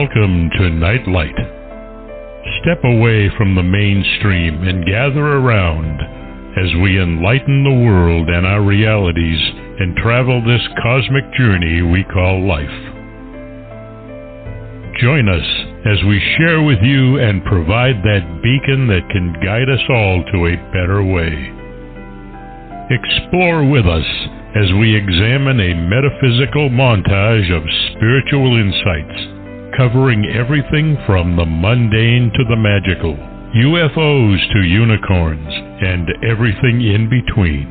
Welcome to Nightlight. Step away from the mainstream and gather around as we enlighten the world and our realities and travel this cosmic journey we call life. Join us as we share with you and provide that beacon that can guide us all to a better way. Explore with us as we examine a metaphysical montage of spiritual insights, covering everything from the mundane to the magical, UFOs to unicorns, and everything in between.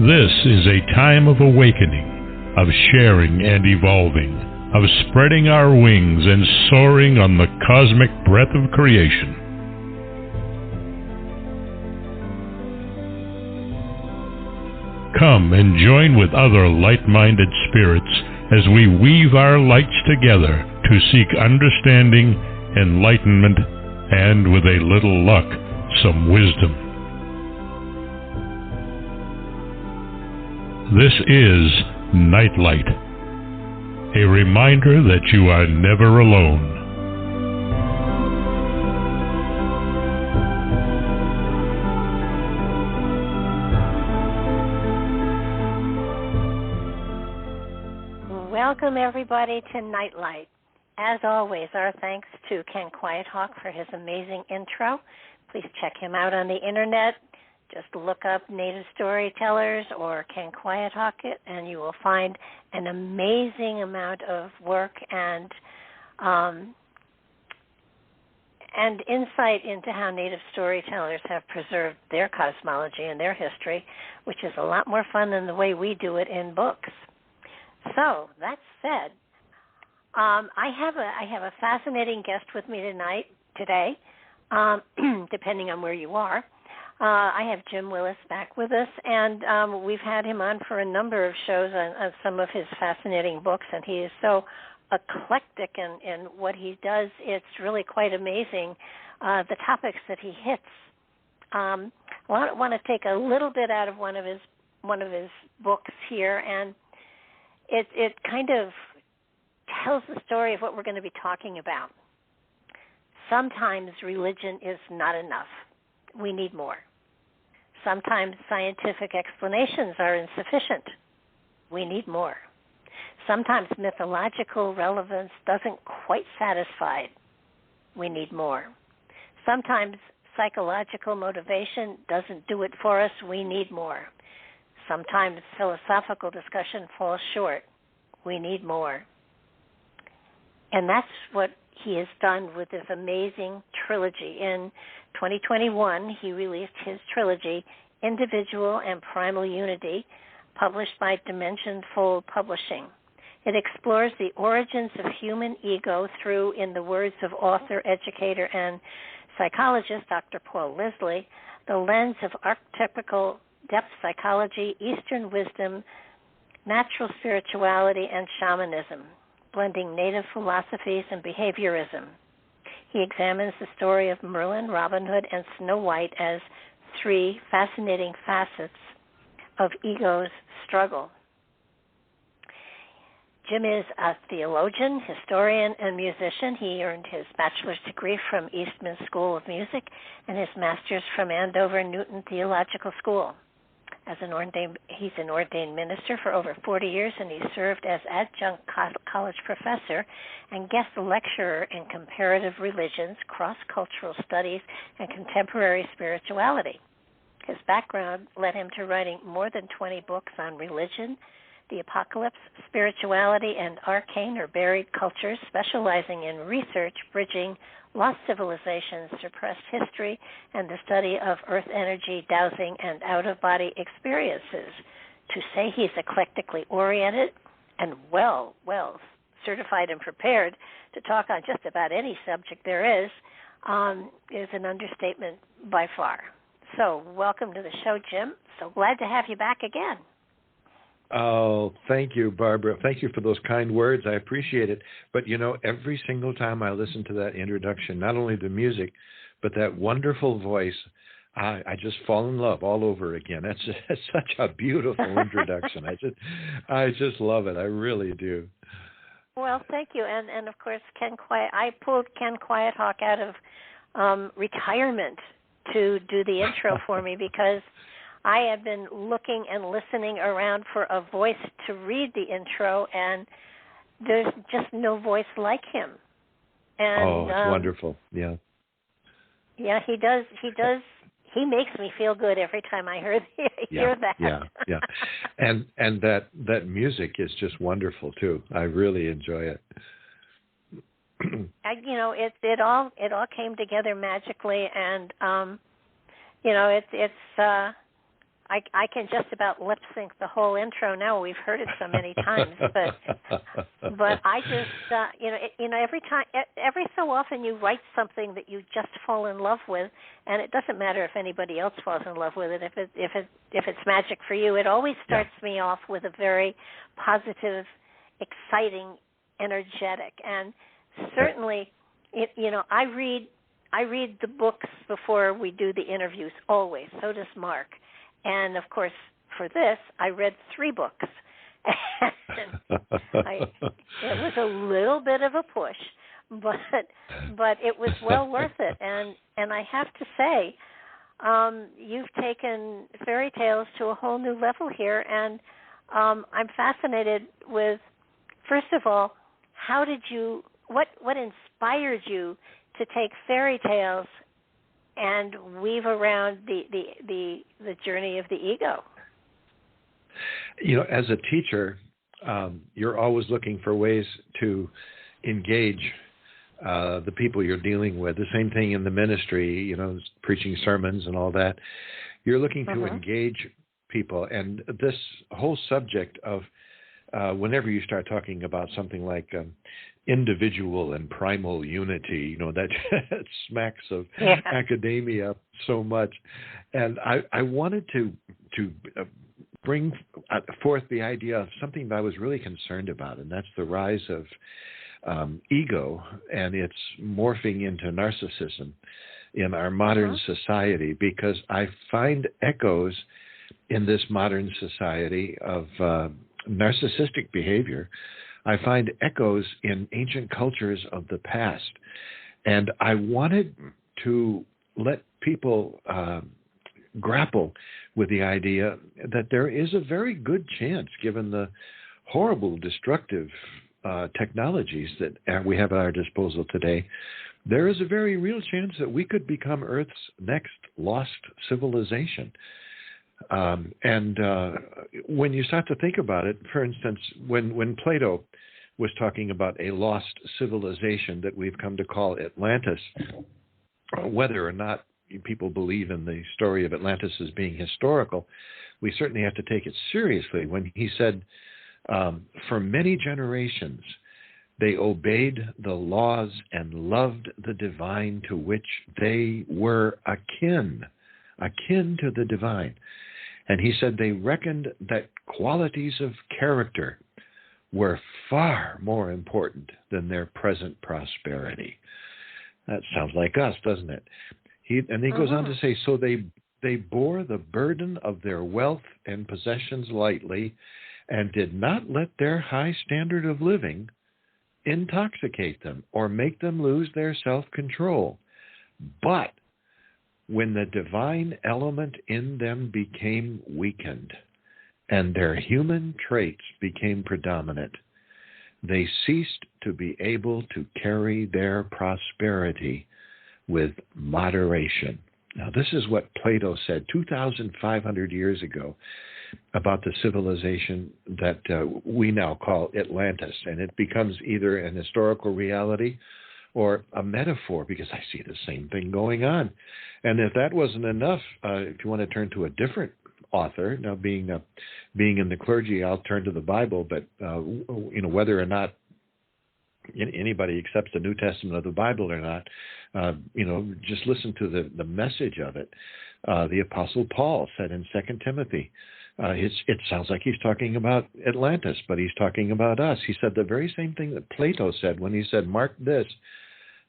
This is a time of awakening, of sharing and evolving, of spreading our wings and soaring on the cosmic breath of creation. Come and join with other light-minded spirits as we weave our lights together to seek understanding, enlightenment, and, with a little luck, some wisdom. This is Nightlight, a reminder that you are never alone. Welcome, everybody, to Nightlight. As always, our thanks to Ken Quiethawk for his amazing intro. Please check him out on the internet. Just look up Native Storytellers or Ken Quiethawk it, and you will find an amazing amount of work and insight into how Native storytellers have preserved their cosmology and their history, which is a lot more fun than the way we do it in books. So, that said, I have a fascinating guest with me today, depending on where you are. I have Jim Willis back with us, and we've had him on for a number of shows on some of his fascinating books, and he is so eclectic in what he does. It's really quite amazing, the topics that he hits. I want to take a little bit out of one of his books here, and it kind of tells the story of what we're going to be talking about. Sometimes religion is not enough. We need more. Sometimes scientific explanations are insufficient. We need more. Sometimes mythological relevance doesn't quite satisfy. We need more. Sometimes psychological motivation doesn't do it for us. We need more. Sometimes philosophical discussion falls short. We need more. And that's what he has done with this amazing trilogy. In 2021, he released his trilogy, Individual and Primal Unity, published by Dimension Fold Publishing. It explores the origins of human ego through, in the words of author, educator, and psychologist Dr. Paul Leslie, the lens of archetypical depth psychology, Eastern wisdom, natural spirituality, and shamanism, blending native philosophies and behaviorism. He examines the story of Merlin, Robin Hood, and Snow White as three fascinating facets of ego's struggle. Jim is a theologian, historian, and musician. He earned his bachelor's degree from Eastman School of Music and his master's from Andover Newton Theological School. He's an ordained minister for over 40 years, and he served as adjunct college professor and guest lecturer in comparative religions, cross-cultural studies, and contemporary spirituality. His background led him to writing more than 20 books on religion, the apocalypse, spirituality, and arcane or buried cultures, specializing in research bridging lost civilizations, suppressed history, and the study of earth energy, dowsing, and out-of-body experiences. To say he's eclectically oriented and well certified and prepared to talk on just about any subject there is an understatement by far. So welcome to the show, Jim. So glad to have you back again. Oh, thank you, Barbara. Thank you for those kind words. I appreciate it. But, every single time I listen to that introduction, not only the music, but that wonderful voice, I just fall in love all over again. That's such a beautiful introduction. I just love it. I really do. Well, thank you. And of course, I pulled Ken Quiethawk out of retirement to do the intro for me because I had been looking and listening around for a voice to read the intro, and there's just no voice like him. And, it's wonderful. Yeah. Yeah, he does. He makes me feel good every time I hear that. Yeah. And that music is just wonderful too. I really enjoy it. It all came together magically, and I can just about lip sync the whole intro now. We've heard it so many times, but I just every so often you write something that you just fall in love with, and it doesn't matter if anybody else falls in love with it. If it's magic for you, it always starts me off with a very positive, exciting, energetic, and certainly, I read the books before we do the interviews always. So does Mark. And, of course, for this, I read 3 books. It was a little bit of a push, but it was well worth it. And I have to say, you've taken fairy tales to a whole new level here, and I'm fascinated with, first of all, what inspired you to take fairy tales and weave around the journey of the ego? As a teacher, you're always looking for ways to engage the people you're dealing with. The same thing in the ministry, preaching sermons and all that. You're looking to engage people. And this whole subject of whenever you start talking about something like individual and primal unity, that smacks of academia so much. And I wanted to bring forth the idea of something that I was really concerned about, and that's the rise of ego and its morphing into narcissism in our modern society, because I find echoes in this modern society of narcissistic behavior. I find echoes in ancient cultures of the past. And I wanted to let people grapple with the idea that there is a very good chance, given the horrible, destructive technologies that we have at our disposal today, there is a very real chance that we could become Earth's next lost civilization. And when you start to think about it, for instance, when Plato was talking about a lost civilization that we've come to call Atlantis, whether or not people believe in the story of Atlantis as being historical, we certainly have to take it seriously when he said, for many generations, they obeyed the laws and loved the divine, to which they were akin to the divine. And he said they reckoned that qualities of character were far more important than their present prosperity. That sounds like us, doesn't it? He goes on to say, so they bore the burden of their wealth and possessions lightly, and did not let their high standard of living intoxicate them or make them lose their self-control. But when the divine element in them became weakened and their human traits became predominant, they ceased to be able to carry their prosperity with moderation. Now, this is what Plato said 2,500 years ago about the civilization that we now call Atlantis. And it becomes either an historical reality or a metaphor, because I see the same thing going on. And if that wasn't enough, if you want to turn to a different author, now being in the clergy, I'll turn to the Bible, but whether or not anybody accepts the New Testament of the Bible or not, just listen to the message of it. The Apostle Paul said in 2 Timothy, it sounds like he's talking about Atlantis, but he's talking about us. He said the very same thing that Plato said when he said, mark this,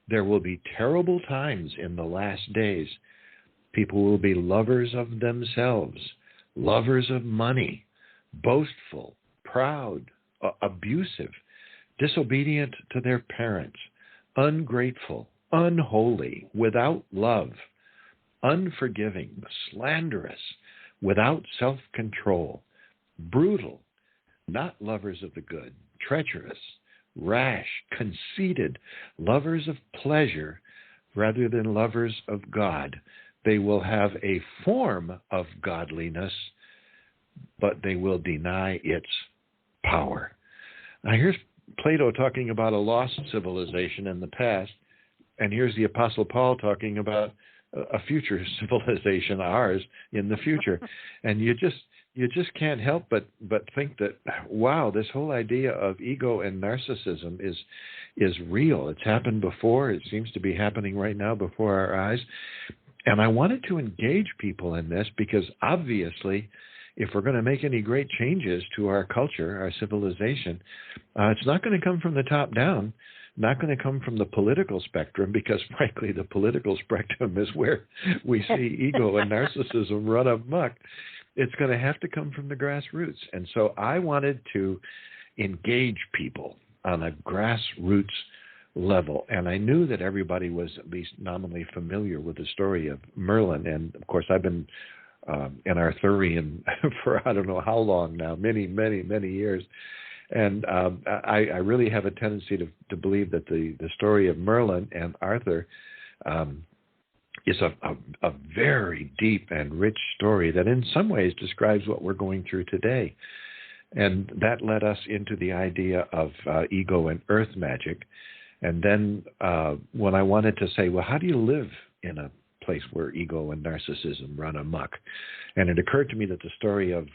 there will be terrible times in the last days. People will be lovers of themselves, lovers of money, boastful, proud, abusive, disobedient to their parents, ungrateful, unholy, without love, unforgiving, slanderous, without self-control, brutal, not lovers of the good, treacherous, rash, conceited, lovers of pleasure rather than lovers of God. They will have a form of godliness, but they will deny its power. Now here's Plato talking about a lost civilization in the past, and here's the Apostle Paul talking about a future civilization, ours, in the future. And you just can't help but think that, wow, this whole idea of ego and narcissism is real. It's happened before. It seems to be happening right now before our eyes. And I wanted to engage people in this because obviously, if we're going to make any great changes to our culture, our civilization, it's not going to come from the top down, not going to come from the political spectrum, because frankly, the political spectrum is where we see ego and narcissism run amok. It's going to have to come from the grassroots. And so I wanted to engage people on a grassroots level. And I knew that everybody was at least nominally familiar with the story of Merlin. And of course, I've been an Arthurian for I don't know how long now, many, many, many years. And I really have a tendency to believe that the story of Merlin and Arthur is a very deep and rich story that in some ways describes what we're going through today. And that led us into the idea of ego and earth magic. And then when I wanted to say, well, how do you live in a place where ego and narcissism run amok? And it occurred to me that the story of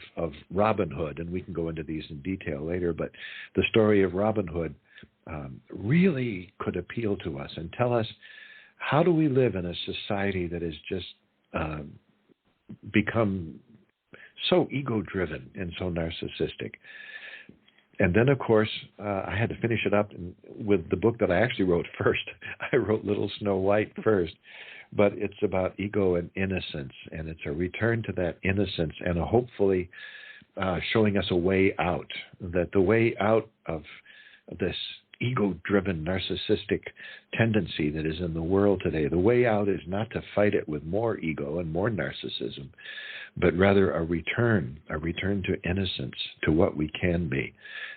Robin Hood, and we can go into these in detail later, but the story of Robin Hood really could appeal to us and tell us, how do we live in a society that has just become so ego-driven and so narcissistic? And then, of course, I had to finish it up with the book that I actually wrote first. I wrote Little Snow White first, but it's about ego and innocence, and it's a return to that innocence and hopefully showing us a way out, that the way out of this ego-driven narcissistic tendency that is in the world today, the way out is not to fight it with more ego and more narcissism, but rather a return to innocence, to what we can be.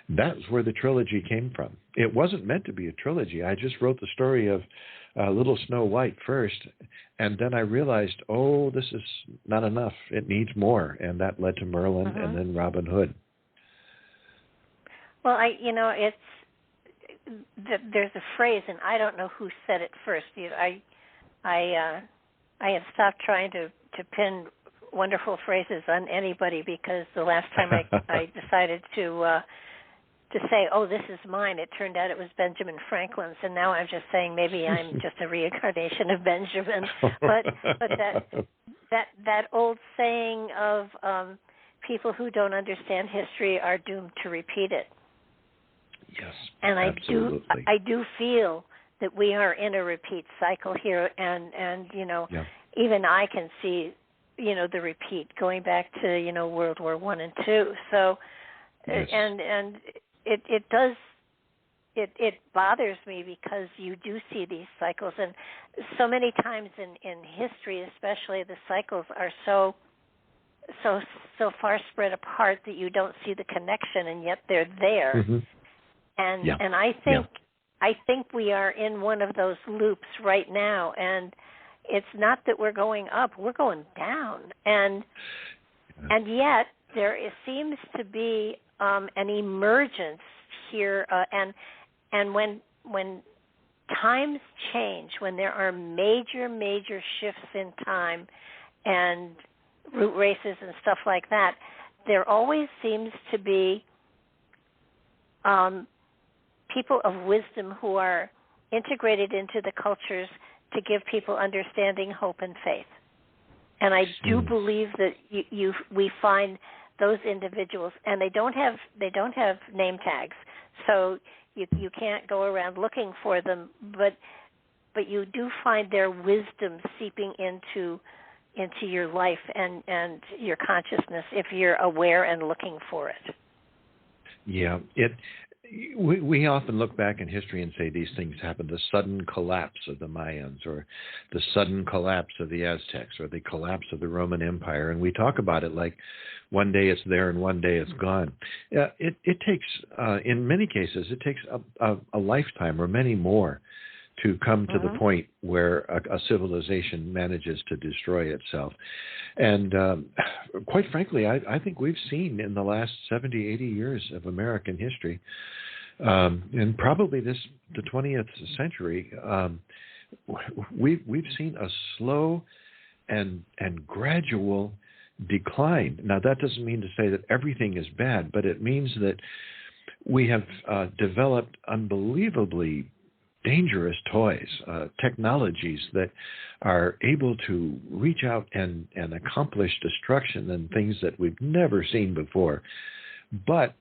That's where the trilogy came from. It wasn't meant to be a trilogy. I just wrote the story of Little Snow White first, and then I realized, oh, this is not enough. It needs more, and that led to Merlin and then Robin Hood. Well, there's a phrase, and I don't know who said it first. I have stopped trying to pin wonderful phrases on anybody, because the last time I decided to say, oh, this is mine, it turned out it was Benjamin Franklin's, and now I'm just saying maybe I'm just a reincarnation of Benjamin. But that old saying of people who don't understand history are doomed to repeat it. Yes, and absolutely. I do feel that we are in a repeat cycle here, and even I can see, the repeat going back to, World War I and II. So, yes. and it does, it bothers me, because you do see these cycles, and so many times in history, especially, the cycles are so far spread apart that you don't see the connection, and yet they're there. Mm-hmm. And I think we are in one of those loops right now, and it's not that we're going up, we're going down. And yet there seems to be an emergence here, and when times change, when there are major shifts in time and root races and stuff like that, there always seems to be people of wisdom who are integrated into the cultures to give people understanding, hope, and faith. And I do believe that we find those individuals, and they don't have name tags, so you can't go around looking for them, but you do find their wisdom seeping into your life and your consciousness if you're aware and looking for it. Yeah, we often look back in history and say these things happened, the sudden collapse of the Mayans or the sudden collapse of the Aztecs or the collapse of the Roman Empire. And we talk about it like one day it's there and one day it's gone. It takes, in many cases, it takes a lifetime or many more to come to the point where a civilization manages to destroy itself. And quite frankly, I think we've seen in the last 70, 80 years of American history, and probably the 20th century, we've seen a slow and gradual decline. Now, that doesn't mean to say that everything is bad, but it means that we have developed unbelievably dangerous toys, technologies that are able to reach out and accomplish destruction and things that we've never seen before. But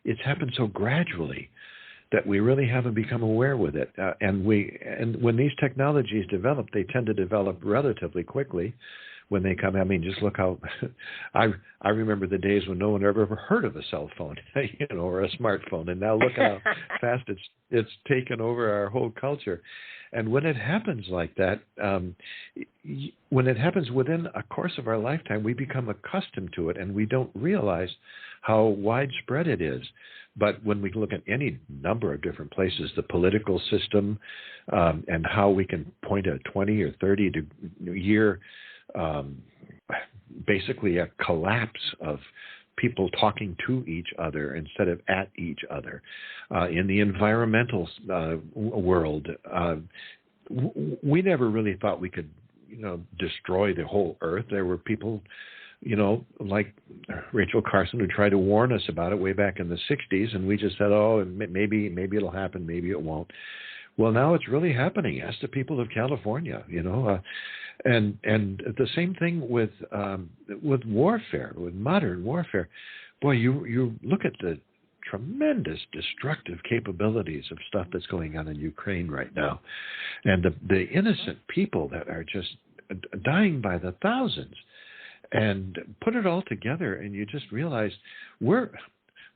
it's happened so gradually that we really haven't become aware with it. And when these technologies develop, they tend to develop relatively quickly. When they come, I mean, just look how I remember the days when no one ever heard of a cell phone, or a smartphone, and now look how fast it's taken over our whole culture. And when it happens like that, when it happens within a course of our lifetime, we become accustomed to it, and we don't realize how widespread it is. But when we look at any number of different places, the political system, and how we can point a 20 or 30 year basically a collapse of people talking to each other instead of at each other. In the environmental world, we never really thought we could, destroy the whole earth. There were people, like Rachel Carson, who tried to warn us about it way back in the 60s, and we just said, oh, maybe it'll happen, maybe it won't. Well, now it's really happening. Ask the people of California, and the same thing with warfare, with modern warfare. Boy, you look at the tremendous destructive capabilities of stuff that's going on in Ukraine right now, and the innocent people that are just dying by the thousands. And put it all together, and you just realize we're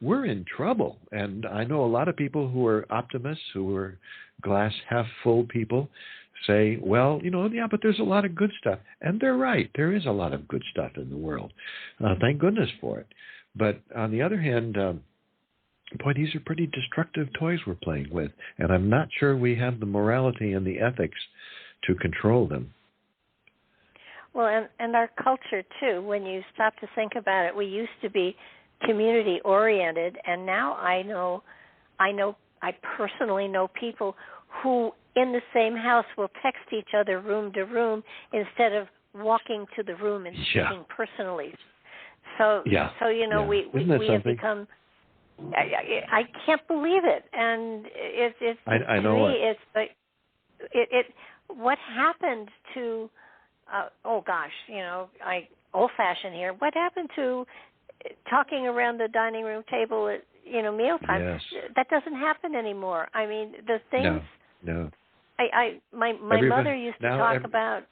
in trouble. And I know a lot of people who are optimists, who are glass half full people, say, well, but there's a lot of good stuff. And they're right. There is a lot of good stuff in the world. Thank goodness for it. But on the other hand, boy, these are pretty destructive toys we're playing with. And I'm not sure we have the morality and the ethics to control them. Well, and our culture, too, when you stop to think about it, we used to be community-oriented, and now I personally know people who in the same house will text each other room to room instead of walking to the room and speaking personally. So we have become. I can't believe it, and it's I know me, it. It's what happened to. Old-fashioned here. What happened to talking around the dining room table at mealtime? Yes. That doesn't happen anymore. I mean, the things. No. My mother used to talk about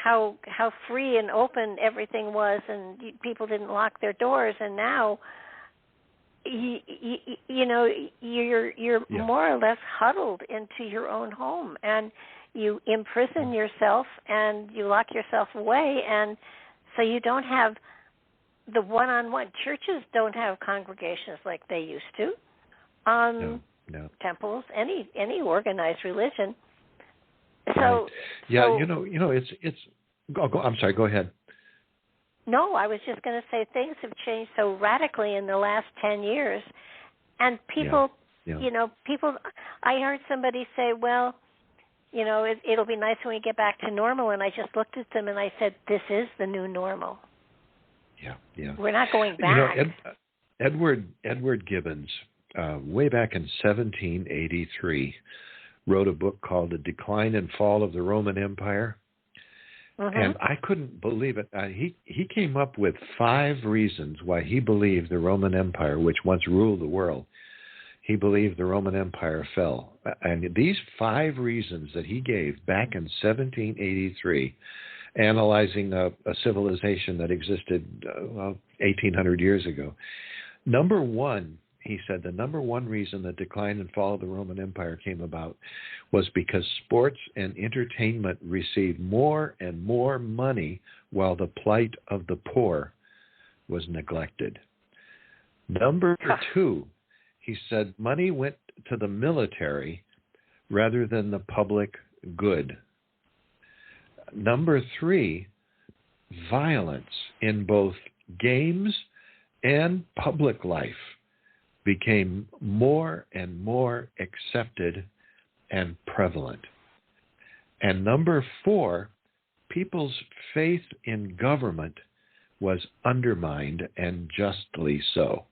how free and open everything was, and people didn't lock their doors, and now. You're more or less huddled into your own home, and you imprison yourself and you lock yourself away, and so you don't have the one-on-one. Churches don't have congregations like they used to. No. Temples, any organized religion. So right. Yeah, so, it's. I'm sorry. Go ahead. No, I was just going to say things have changed so radically in the last 10 years, and people, people. I heard somebody say, well. It'll be nice when we get back to normal. And I just looked at them and I said, this is the new normal. Yeah. We're not going back. Edward Gibbons, way back in 1783, wrote a book called The Decline and Fall of the Roman Empire. Mm-hmm. And I couldn't believe it. He came up with 5 reasons why he believed the Roman Empire, which once ruled the world, he believed the Roman Empire fell. And these 5 reasons that he gave back in 1783, analyzing a civilization that existed 1,800 years ago, Number one, he said, the number one reason the decline and fall of the Roman Empire came about was because sports and entertainment received more and more money while the plight of the poor was neglected. Number two, he said, money went to the military rather than the public good. Number three, violence in both games and public life became more and more accepted and prevalent. And number four, people's faith in government was undermined, and justly so.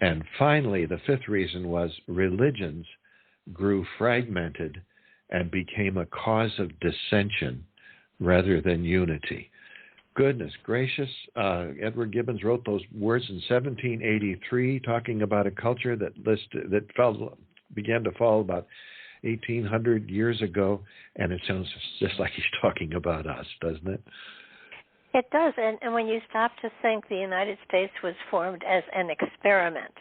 And finally, the fifth reason was religions grew fragmented and became a cause of dissension rather than unity. Goodness gracious, Edward Gibbons wrote those words in 1783, talking about a culture that began to fall about 1,800 years ago, and it sounds just like he's talking about us, doesn't it? It does, and when you stop to think, the United States was formed as an experiment.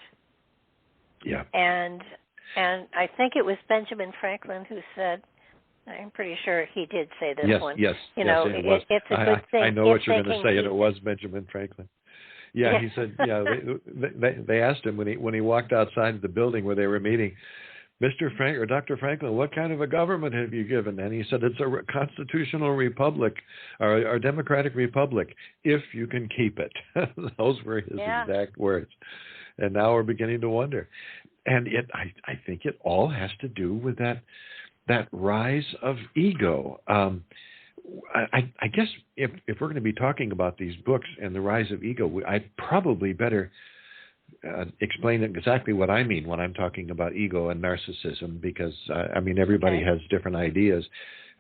Yeah. And I think it was Benjamin Franklin who said, I'm pretty sure he did say this one. Yes, it was. It's a good thing. I know what you're going to say, and it was Benjamin Franklin. Yeah, he said. Yeah, they asked him when he walked outside the building where they were meeting, Dr. Franklin, what kind of a government have you given? And he said, it's a constitutional republic, or a democratic republic, if you can keep it. Those were his exact words. And now we're beginning to wonder. And I think it all has to do with that rise of ego. I guess if we're going to be talking about these books and the rise of ego, I'd probably better explain exactly what I mean when I'm talking about ego and narcissism, because everybody has different ideas,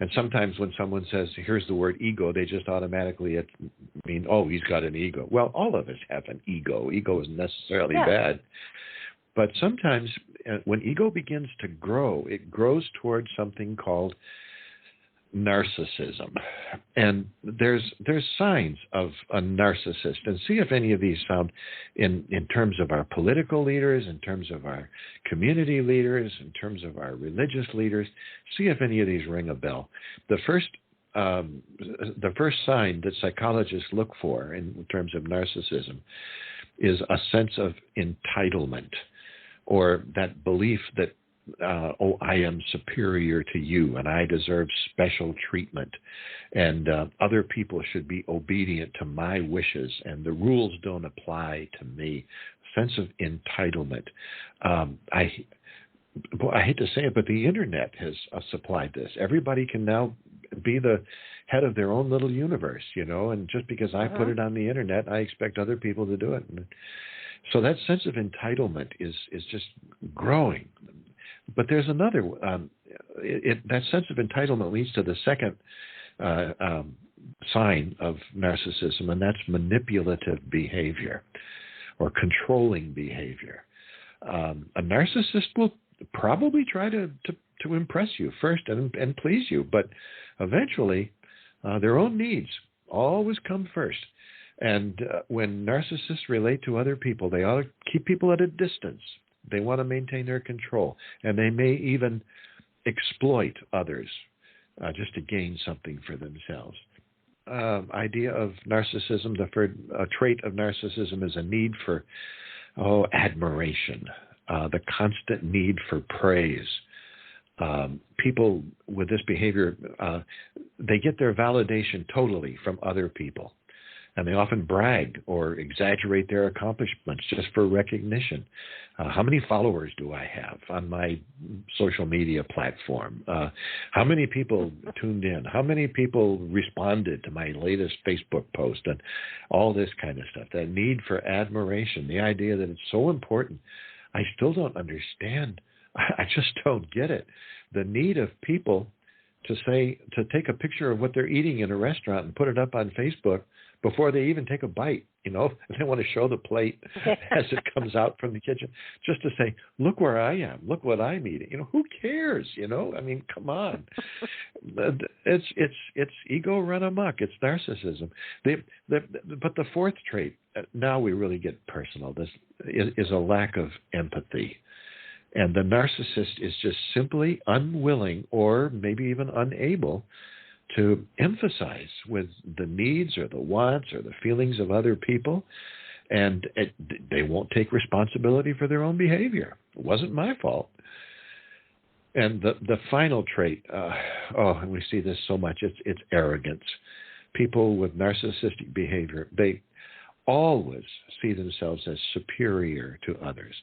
and sometimes when someone says, here's the word ego, they just automatically mean, oh, he's got an ego. Well, all of us have an ego. Ego isn't necessarily bad, but sometimes when ego begins to grow, it grows towards something called narcissism. And there's signs of a narcissist, and see if any of these sound in terms of our political leaders, in terms of our community leaders, in terms of our religious leaders. See if any of these ring a bell. The first sign that psychologists look for in terms of narcissism is a sense of entitlement, or that belief that I am superior to you and I deserve special treatment, and other people should be obedient to my wishes and the rules don't apply to me. Sense of entitlement. I hate to say it, but the internet has supplied this. Everybody can now be the head of their own little universe, and just because I put it on the internet, I expect other people to do it. So that sense of entitlement is just growing. But there's another, that sense of entitlement leads to the second sign of narcissism, and that's manipulative behavior or controlling behavior. A narcissist will probably try to impress you first and please you, but eventually their own needs always come first. And when narcissists relate to other people, they ought to keep people at a distance. They want to maintain their control, and they may even exploit others just to gain something for themselves. Idea of narcissism, a trait of narcissism is a need for admiration, the constant need for praise. People with this behavior, they get their validation totally from other people. And they often brag or exaggerate their accomplishments just for recognition. How many followers do I have on my social media platform? How many people tuned in? How many people responded to my latest Facebook post? And all this kind of stuff. That need for admiration, the idea that it's so important. I still don't understand. I just don't get it. The need of people to take a picture of what they're eating in a restaurant and put it up on Facebook before they even take a bite. and they want to show the plate as it comes out from the kitchen, just to say, look where I am, look what I'm eating. Who cares? I mean, come on. It's ego run amok. It's narcissism. But the fourth trait, now we really get personal. This is a lack of empathy. And the narcissist is just simply unwilling or maybe even unable to emphasize with the needs or the wants or the feelings of other people. And they won't take responsibility for their own behavior. It wasn't my fault. And the final trait, and we see this so much, it's arrogance. People with narcissistic behavior, they always see themselves as superior to others.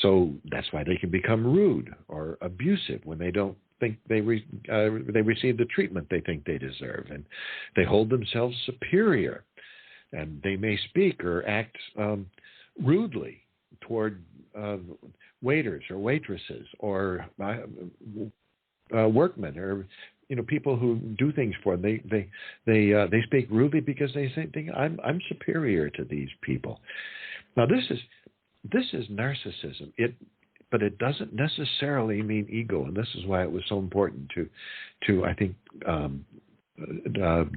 So that's why they can become rude or abusive when they don't think they receive the treatment they think they deserve, and they hold themselves superior, and they may speak or act rudely toward waiters or waitresses or workmen or people who do things for them. They speak rudely because they think I'm superior to these people. Now this is narcissism. But it doesn't necessarily mean ego, and this is why it was so important to I think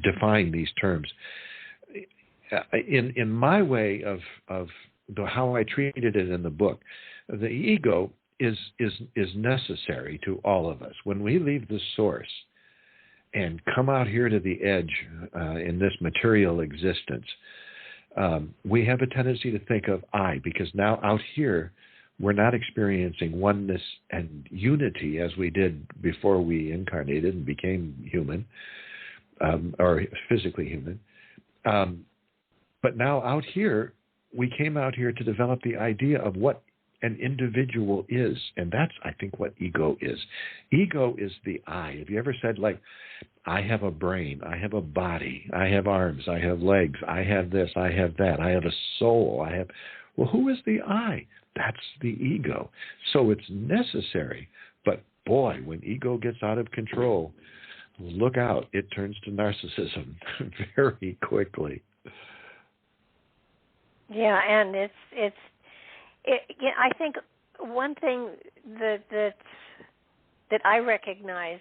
define these terms. In my way of how I treated it in the book, the ego is necessary to all of us. When we leave the source and come out here to the edge in this material existence, we have a tendency to think of I, because now out here we're not experiencing oneness and unity as we did before we incarnated and became human, or physically human. But now out here, we came out here to develop the idea of what an individual is. And that's, I think, what ego is. Ego is the I. Have you ever said, like, I have a brain, I have a body, I have arms, I have legs, I have this, I have that, I have a soul, well, who is the I? That's the ego. So it's necessary. But boy, when ego gets out of control, look out. It turns to narcissism very quickly. Yeah, and I think one thing that I recognize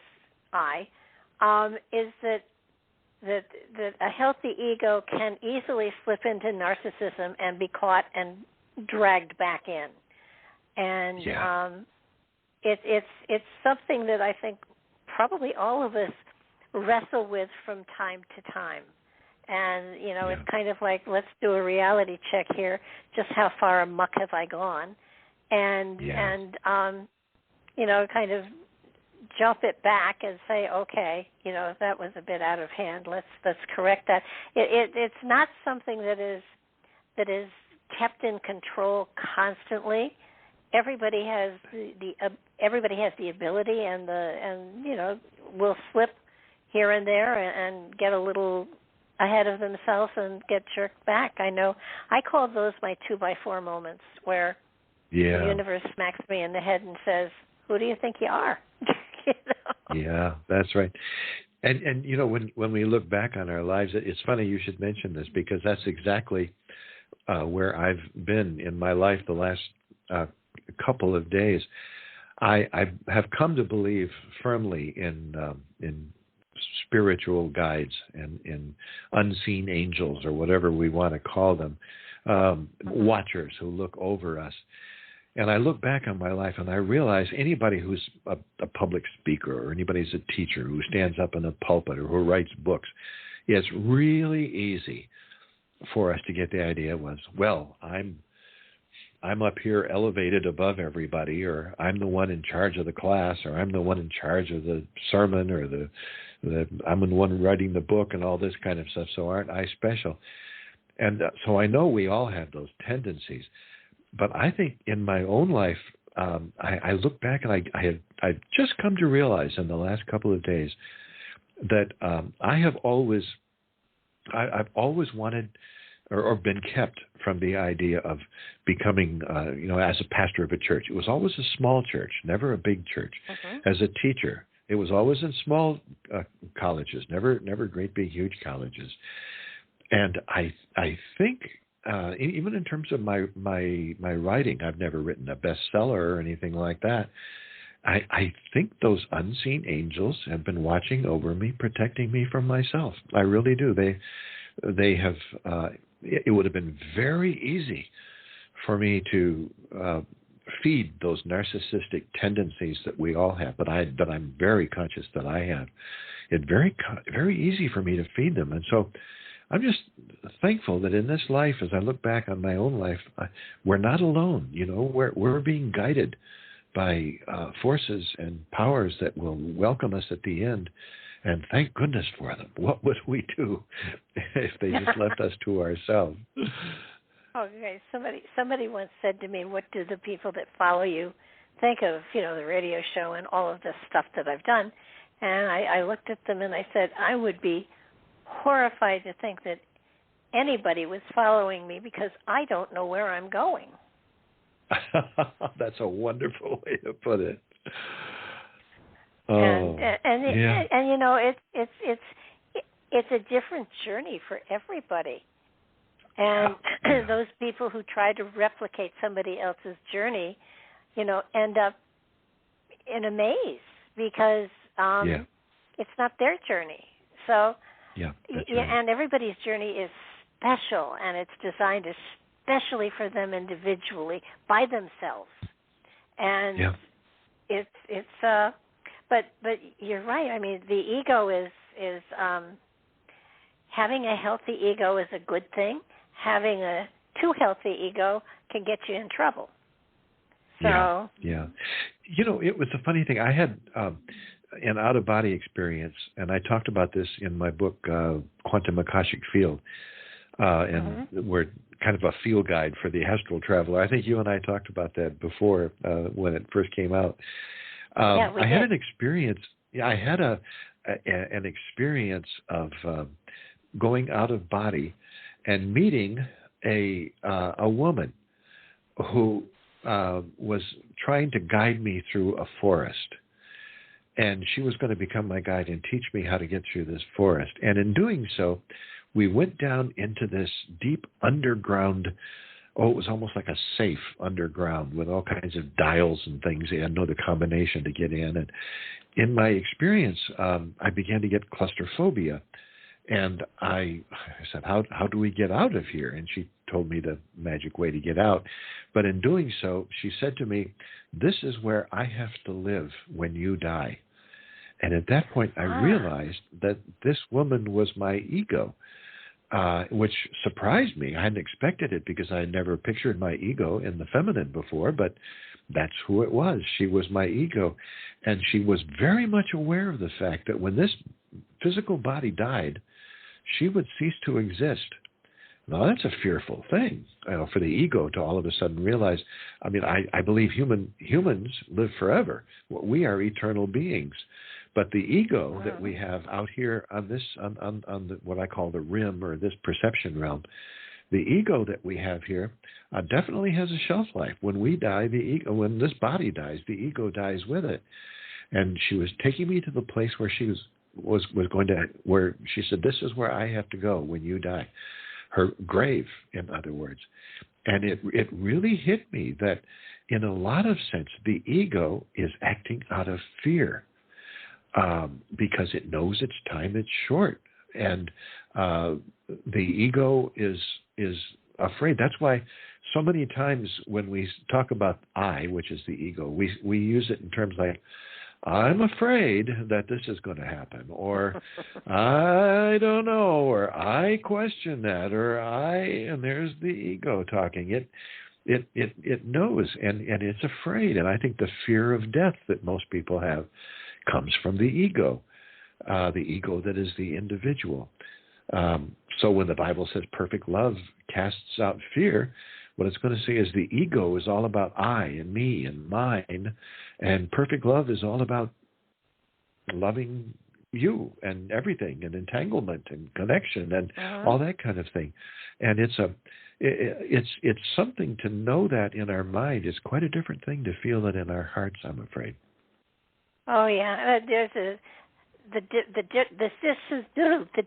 is that a healthy ego can easily slip into narcissism and be caught and dragged back in, and it's something that I think probably all of us wrestle with from time to time. And it's kind of like, let's do a reality check here. Just how far amok have I gone? And kind of jump it back and say, okay, that was a bit out of hand. Let's correct that. It's not something that is kept in control constantly. Everybody has the ability and will slip here and there and get a little ahead of themselves and get jerked back. I know I call those my 2x4 moments, where the universe smacks me in the head and says, "Who do you think you are?" Yeah, that's right. And when we look back on our lives, it's funny you should mention this, because that's exactly where I've been in my life the last couple of days. I have come to believe firmly in spiritual guides and in unseen angels, or whatever we want to call them, watchers who look over us. And I look back on my life and I realize anybody who's a public speaker, or anybody who's a teacher who stands up in a pulpit or who writes books, it's really easy for us to get the idea was, well, I'm up here elevated above everybody, or I'm the one in charge of the class, or I'm the one in charge of the sermon, or I'm the one writing the book and all this kind of stuff. So aren't I special? And so I know we all have those tendencies. But I think in my own life, I look back and I've just come to realize in the last couple of days that I've always wanted or been kept from the idea of becoming, as a pastor of a church. It was always a small church, never a big church. As a teacher, it was always in small colleges, never great big huge colleges. And I think even in terms of my writing, I've never written a bestseller or anything like that. I think those unseen angels have been watching over me, protecting me from myself. I really do. They have. It would have been very easy for me to feed those narcissistic tendencies that we all have, but I'm very conscious that I have. It's very easy for me to feed them, and so I'm just thankful that in this life, as I look back on my own life, we're not alone. You know, we're being guided by forces and powers that will welcome us at the end, and thank goodness for them. What would we do if they just left us to ourselves? Okay, somebody once said to me, "What do the people that follow you think of, the radio show and all of this stuff that I've done?" And I looked at them and I said, I would be horrified to think that anybody was following me because I don't know where I'm going. That's a wonderful way to put it. And it's a different journey for everybody. And those people who try to replicate somebody else's journey, end up in a maze because it's not their journey. So, right. And everybody's journey is special, and it's designed especially for them individually by themselves. And but you're right. I mean, the ego is having a healthy ego is a good thing. Having a too healthy ego can get you in trouble. So it was a funny thing. I had an out-of-body experience, and I talked about this in my book, Quantum Akashic Field, and we're kind of a field guide for the astral traveler. I think you and I talked about that before when it first came out. I had an experience. Yeah, I had an experience of going out of body and meeting a woman who was trying to guide me through a forest. And she was going to become my guide and teach me how to get through this forest. And in doing so, we went down into this deep underground, it was almost like a safe underground with all kinds of dials and things. I know the combination to get in. And in my experience, I began to get claustrophobia. And I said, how do we get out of here? And she told me the magic way to get out. But in doing so, she said to me, this is where I have to live when you die. And at that point, I realized that this woman was my ego, which surprised me. I hadn't expected it because I had never pictured my ego in the feminine before, but that's who it was. She was my ego. And she was very much aware of the fact that when this physical body died, she would cease to exist. Now, that's a fearful thing, for the ego to all of a sudden realize. I mean, I believe humans live forever. We are eternal beings. But the ego that we have out here on this, on the, what I call the rim or this perception realm, the ego that we have here definitely has a shelf life. When we die, the ego, when this body dies, the ego dies with it. And she was taking me to the place where she was going to, where she said, this is where I have to go when you die. Her grave, in other words. And it really hit me that in a lot of sense, the ego is acting out of fear because it knows its time is short. And the ego is afraid. That's why so many times when we talk about I, which is the ego, we use it in terms like, I'm afraid that this is going to happen, or I don't know, or I question that, or and there's the ego talking. It knows, and it's afraid. And I think the fear of death that most people have comes from the ego that is the individual. So when the Bible says perfect love casts out fear, what it's going to say is the ego is all about I and me and mine, and perfect love is all about loving you and everything and entanglement and connection and all that kind of thing. And it's something to know that in our mind. It's quite a different thing to feel it in our hearts, I'm afraid. Oh yeah, the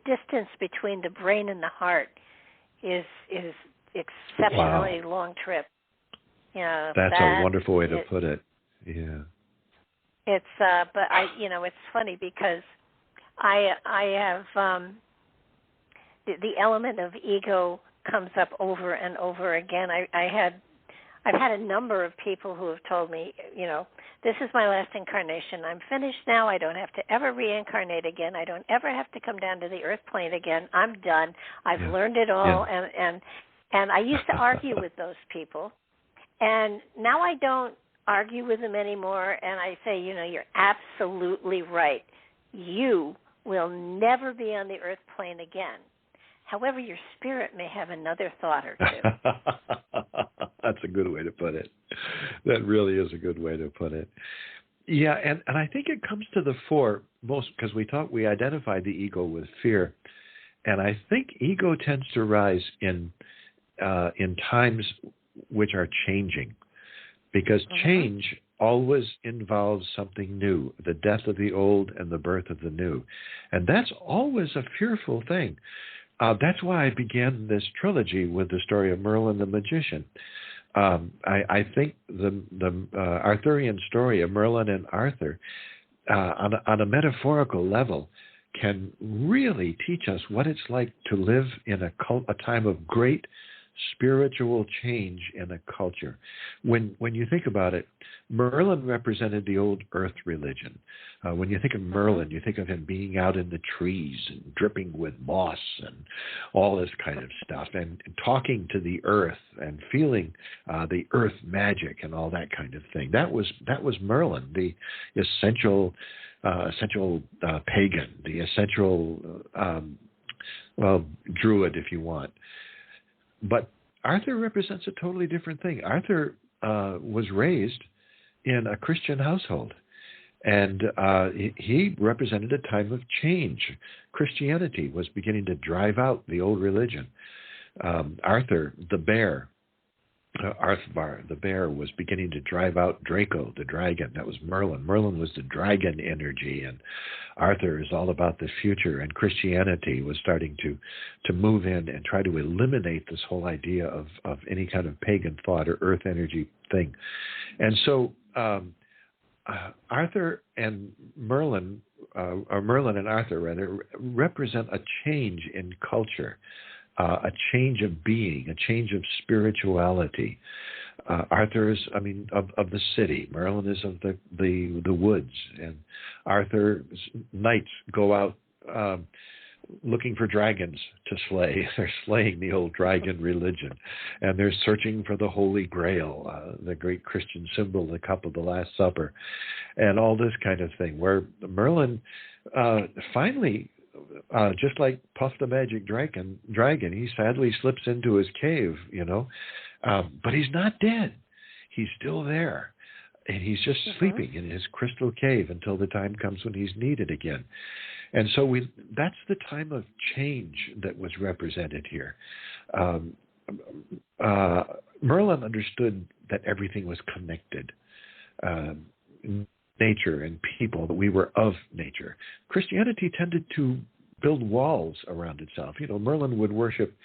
distance between the brain and the heart is exceptionally long trip. That's a wonderful way to put it. Yeah. It's but it's funny because I have the element of ego comes up over and over again. I've had a number of people who have told me, this is my last incarnation. I'm finished now. I don't have to ever reincarnate again. I don't ever have to come down to the earth plane again. I'm done. I've learned it all. Yeah. And I used to argue with those people. And now I don't argue with them anymore. And I say, you're absolutely right. You will never be on the earth plane again. However, your spirit may have another thought or two. That's a good way to put it. That really is a good way to put it. Yeah, and I think it comes to the fore most because we identify the ego with fear, and I think ego tends to rise in times which are changing, because change always involves something new, the death of the old and the birth of the new, and that's always a fearful thing. That's why I began this trilogy with the story of Merlin the magician. I think the Arthurian story of Merlin and Arthur, on a metaphorical level, can really teach us what it's like to live in a time of great spiritual change in a culture. When you think about it, Merlin represented the old earth religion. When you think of Merlin, you think of him being out in the trees and dripping with moss and all this kind of stuff, and talking to the earth and feeling the earth magic and all that kind of thing. That was Merlin, the essential pagan, the essential druid, if you want. But Arthur represents a totally different thing. Arthur was raised in a Christian household, and he represented a time of change. Christianity was beginning to drive out the old religion. Arthur, the bear, Arthvar, the bear, was beginning to drive out Draco, the dragon. That was Merlin. Merlin was the dragon energy, and Arthur is all about the future. And Christianity was starting to move in and try to eliminate this whole idea of any kind of pagan thought or earth energy thing. And so Arthur and Merlin, or Merlin and Arthur rather, represent a change in culture. A change of being, a change of spirituality. Arthur is, of the city. Merlin is of the woods. And Arthur's knights go out looking for dragons to slay. They're slaying the old dragon religion. And they're searching for the Holy Grail, the great Christian symbol, the cup of the Last Supper, and all this kind of thing, where Merlin finally... just like Puff the Magic Dragon, he sadly slips into his cave, but he's not dead. He's still there, and he's just sleeping in his crystal cave until the time comes when he's needed again. And so that's the time of change that was represented here. Merlin understood that everything was connected. Nature and people, that we were of nature. Christianity tended to build walls around itself. Merlin would worship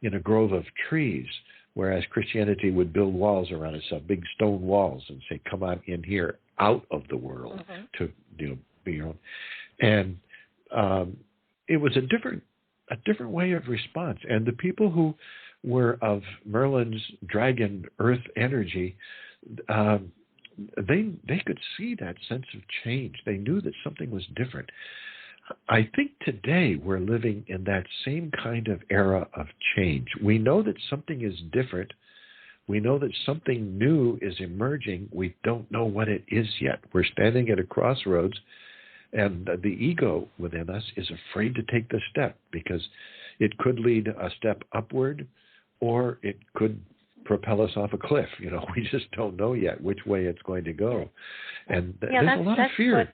in a grove of trees, whereas Christianity would build walls around itself, big stone walls, and say, come on in here, out of the world, to be your own. And it was a different way of response. And the people who were of Merlin's dragon earth energy, they could see that sense of change. They knew that something was different. I think today we're living in that same kind of era of change. We know that something is different. We know that something new is emerging. We don't know what it is yet. We're standing at a crossroads, and the ego within us is afraid to take the step because it could lead a step upward, or it could propel us off a cliff. We just don't know yet which way it's going to go. And there's a lot of fear.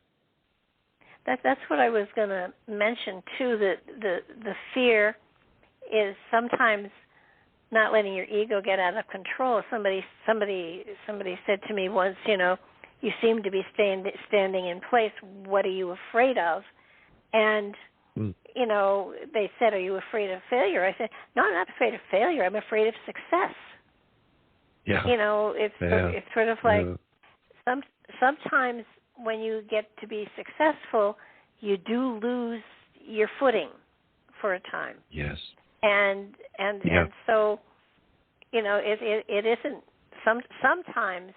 That's what I was going to mention too. That the fear is sometimes not letting your ego get out of control. Somebody said to me once, you seem to be standing in place. What are you afraid of? And, they said, "Are you afraid of failure?" I said, "No, I'm not afraid of failure. I'm afraid of success." Yeah. It's sort of like sometimes when you get to be successful, you do lose your footing for a time. Yes. And so, it isn't. Sometimes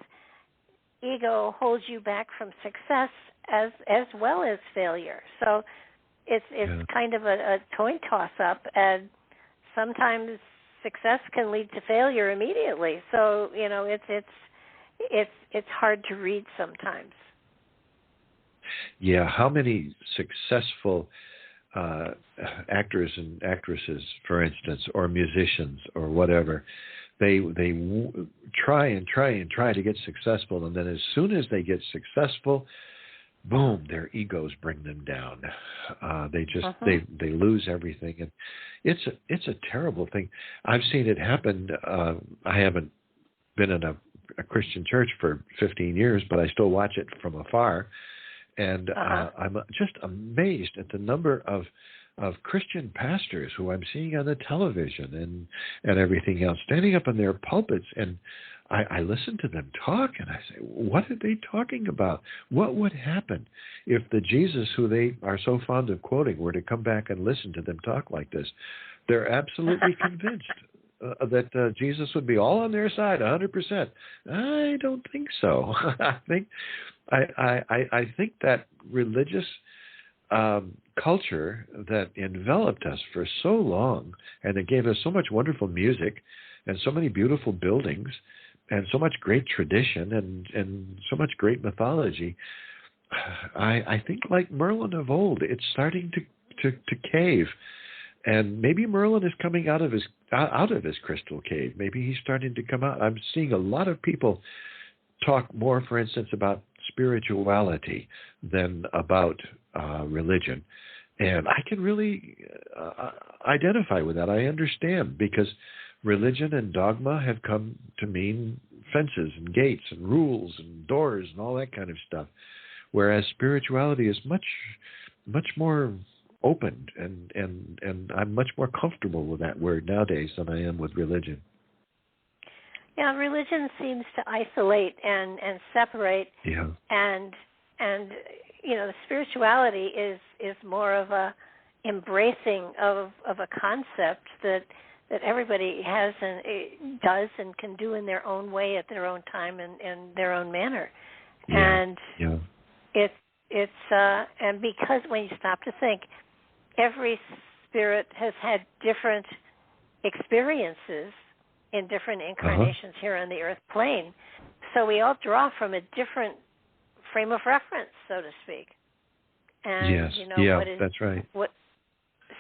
ego holds you back from success as well as failure. So it's kind of a coin toss up, and sometimes success can lead to failure immediately. So it's hard to read sometimes. Yeah, how many successful actors and actresses, for instance, or musicians or whatever, they try to get successful, and then as soon as they get successful, boom, their egos bring them down. They just they lose everything, and it's a terrible thing. I've seen it happen. I haven't been in a Christian church for 15 years, but I still watch it from afar. And I'm just amazed at the number of Christian pastors who I'm seeing on the television and everything else, standing up in their pulpits. And I listen to them talk, and I say, what are they talking about? What would happen if the Jesus who they are so fond of quoting were to come back and listen to them talk like this? They're absolutely convinced that Jesus would be all on their side, 100%. I don't think so. I think that religious culture that enveloped us for so long, and it gave us so much wonderful music and so many beautiful buildings and so much great tradition and so much great mythology, I think like Merlin of old, it's starting to cave. And maybe Merlin is coming out of his crystal cave. Maybe he's starting to come out. I'm seeing a lot of people talk more, for instance, about spirituality than about religion. And I can really identify with that. I understand, because religion and dogma have come to mean fences and gates and rules and doors and all that kind of stuff, whereas spirituality is much more open, and I'm much more comfortable with that word nowadays than I am with religion. Yeah, religion seems to isolate and separate. Yeah. And the spirituality is more of a embracing of a concept that everybody has and does and can do in their own way at their own time and in their own manner. Yeah. And it's and because when you stop to think, every spirit has had different experiences in different incarnations here on the earth plane. So we all draw from a different frame of reference, so to speak. And yes. That's right.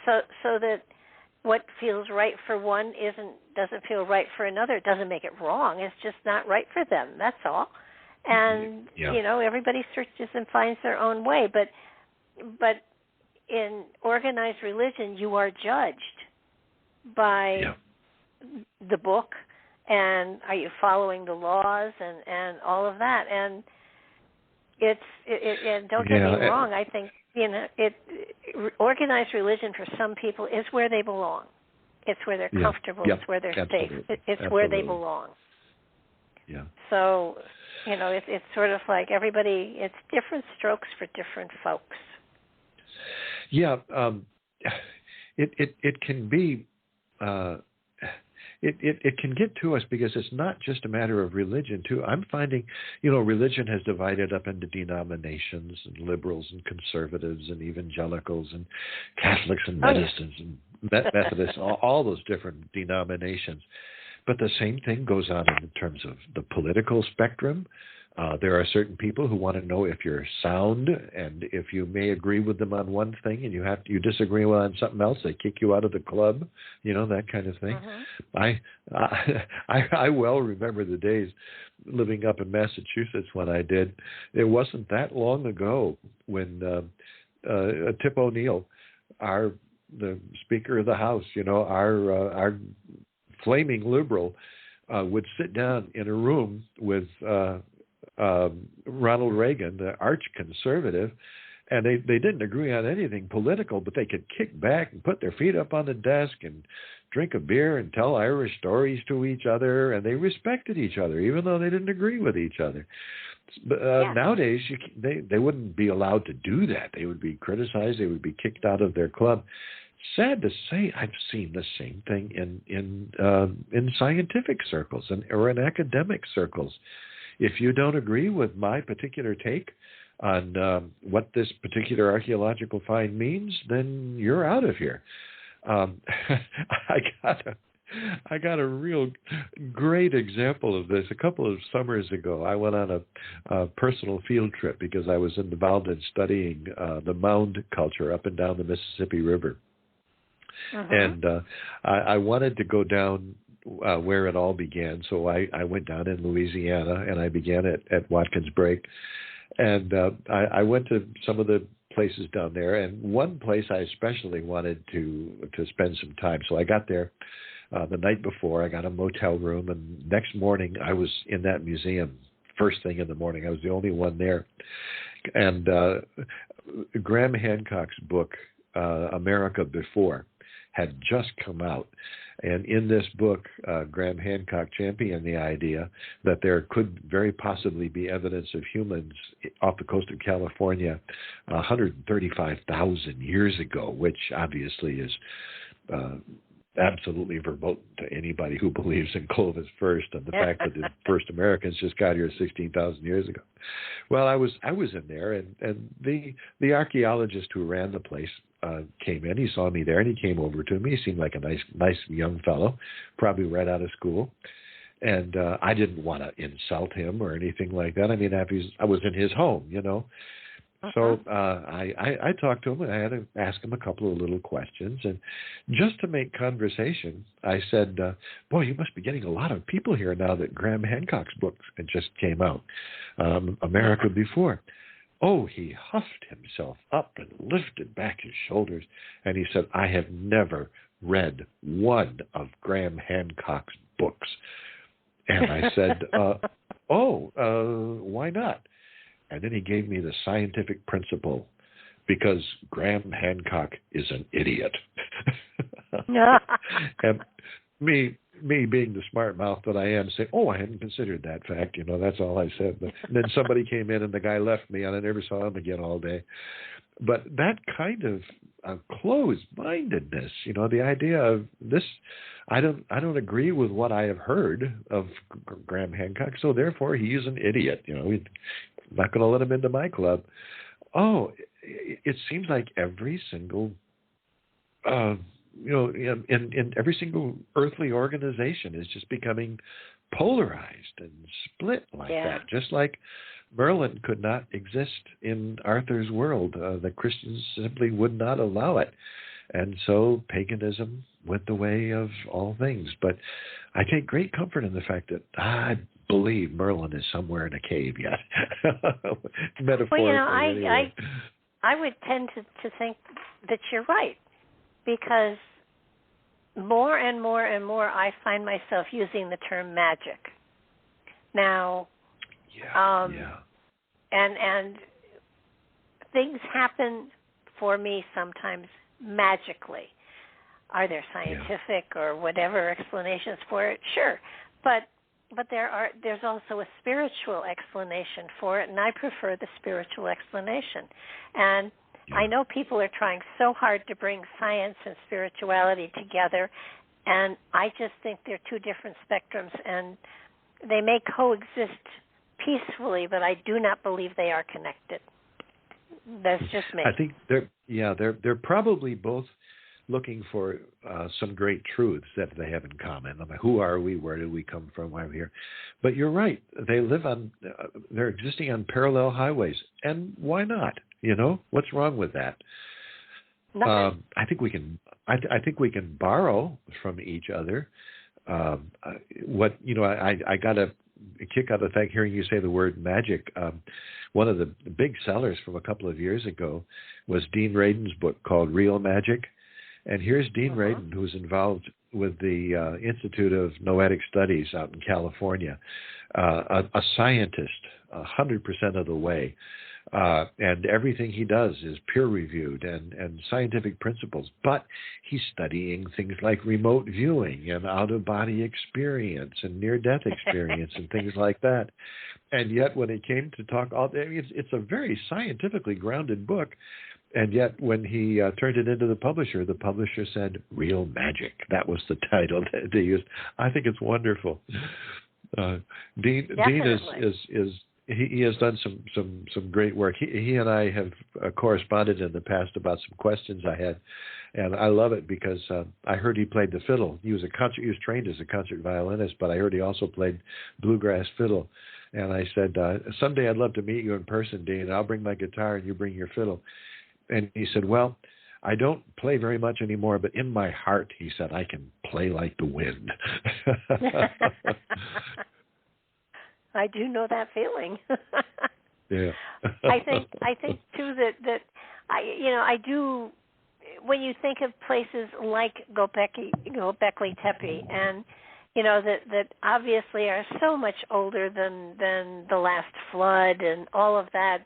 So that what feels right for one doesn't feel right for another. It doesn't make it wrong. It's just not right for them. That's all. And everybody searches and finds their own way. But in organized religion, you are judged by the book, and are you following the laws and all of that. And and don't get me wrong, I think organized religion for some people is where they belong. It's where they're comfortable. It's where they're safe. It's where they belong. Yeah. So it's sort of like everybody. It's different strokes for different folks. Yeah, it can be. It can get to us because it's not just a matter of religion, too. I'm finding, religion has divided up into denominations, and liberals and conservatives and evangelicals and Catholics and Methodists and Methodists, all those different denominations. But the same thing goes on in terms of the political spectrum. There are certain people who want to know if you're sound, and if you may agree with them on one thing and you disagree on something else, they kick you out of the club, that kind of thing. I well remember the days living up in Massachusetts when I did. It wasn't that long ago when Tip O'Neill, the Speaker of the House, our flaming liberal, would sit down in a room with Ronald Reagan, the arch conservative, And they didn't agree on anything political, but they could kick back and put their feet up on the desk and drink a beer and tell Irish stories to each other, and they respected each other, even though they didn't agree with each other. But nowadays, they wouldn't be allowed to do that. They would be criticized. They would be kicked out of their club. Sad to say, I've seen the same thing in scientific circles or in academic circles. If you don't agree with my particular take on what this particular archaeological find means, then you're out of here. I got a real great example of this. A couple of summers ago, I went on a personal field trip because I was involved in studying the mound culture up and down the Mississippi River. And I wanted to go down where it all began. So I went down in Louisiana, and I began at Watkins Brake. And I went to some of the places down there, and one place I especially wanted to spend some time. So I got there the night before. I got a motel room, and next morning I was in that museum first thing in the morning. I was the only one there. And Graham Hancock's book, America Before, had just come out. And in this book, Graham Hancock championed the idea that there could very possibly be evidence of humans off the coast of California 135,000 years ago, which obviously is absolutely verboten to anybody who believes in Clovis first and the fact that the first Americans just got here 16,000 years ago. Well, I was in there, and the archaeologist who ran the place came in. He saw me there, and he came over to me. He seemed like a nice young fellow, probably right out of school. And I didn't want to insult him or anything like that. I mean, I was in his home, you know. So I talked to him, and I had to ask him a couple of little questions. And just to make conversation, I said, boy, you must be getting a lot of people here now that Graham Hancock's book just came out, America Before. Oh, he huffed himself up and lifted back his shoulders, and he said, I have never read one of Graham Hancock's books. And I said, why not? And then he gave me the scientific principle, because Graham Hancock is an idiot. And me being the smart mouth that I am, say, I hadn't considered that fact. You know, that's all I said. And then somebody came in, and the guy left me, and I never saw him again all day. But that kind of closed-mindedness, you know, the idea of this, I don't agree with what I have heard of Graham Hancock, so therefore he is an idiot. You know, I'm not going to let him into my club. It seems like every single in every single earthly organization is just becoming polarized and split like that. Just like Merlin could not exist in Arthur's world. The Christians simply would not allow it. And so paganism went the way of all things. But I take great comfort in the fact that I believe Merlin is somewhere in a cave yet. Metaphorically. Well, anyway. I would tend to think that you're right, because more and more and more I find myself using the term magic. Now, and things happen for me sometimes magically. Are there scientific or whatever explanations for it? Sure, but there's also a spiritual explanation for it, and I prefer the spiritual explanation. And I know people are trying so hard to bring science and spirituality together, and I just think they're two different spectrums, and they may coexist peacefully, but I do not believe they are connected. That's just me. I think they're probably both looking for some great truths that they have in common. I mean, who are we? Where did we come from? Why are we here? But you're right. They live on. They're existing on parallel highways, and why not? You know, what's wrong with that? I think we can. I think we can borrow from each other. I got a kick out of hearing you say the word magic. One of the big sellers from a couple of years ago was Dean Radin's book called Real Magic. And here's Dean Radin, who's involved with the Institute of Noetic Studies out in California, a scientist 100% of the way. And everything he does is peer-reviewed and scientific principles. But he's studying things like remote viewing and out-of-body experience and near-death experience and things like that. And yet when it came to talk, it's a very scientifically grounded book. And yet when he turned it into the publisher said, Real Magic. That was the title that they used. I think it's wonderful. Dean is he has done some great work. He and I have corresponded in the past about some questions I had, and I love it because I heard he played the fiddle. He was trained as a concert violinist, but I heard he also played bluegrass fiddle. And I said, someday I'd love to meet you in person, Dean. I'll bring my guitar and you bring your fiddle. And he said, well, I don't play very much anymore, but in my heart, he said, I can play like the wind. I do know that feeling. Yeah. I think too that I do. When you think of places like Göbekli Tepe, and that obviously are so much older than the last flood and all of that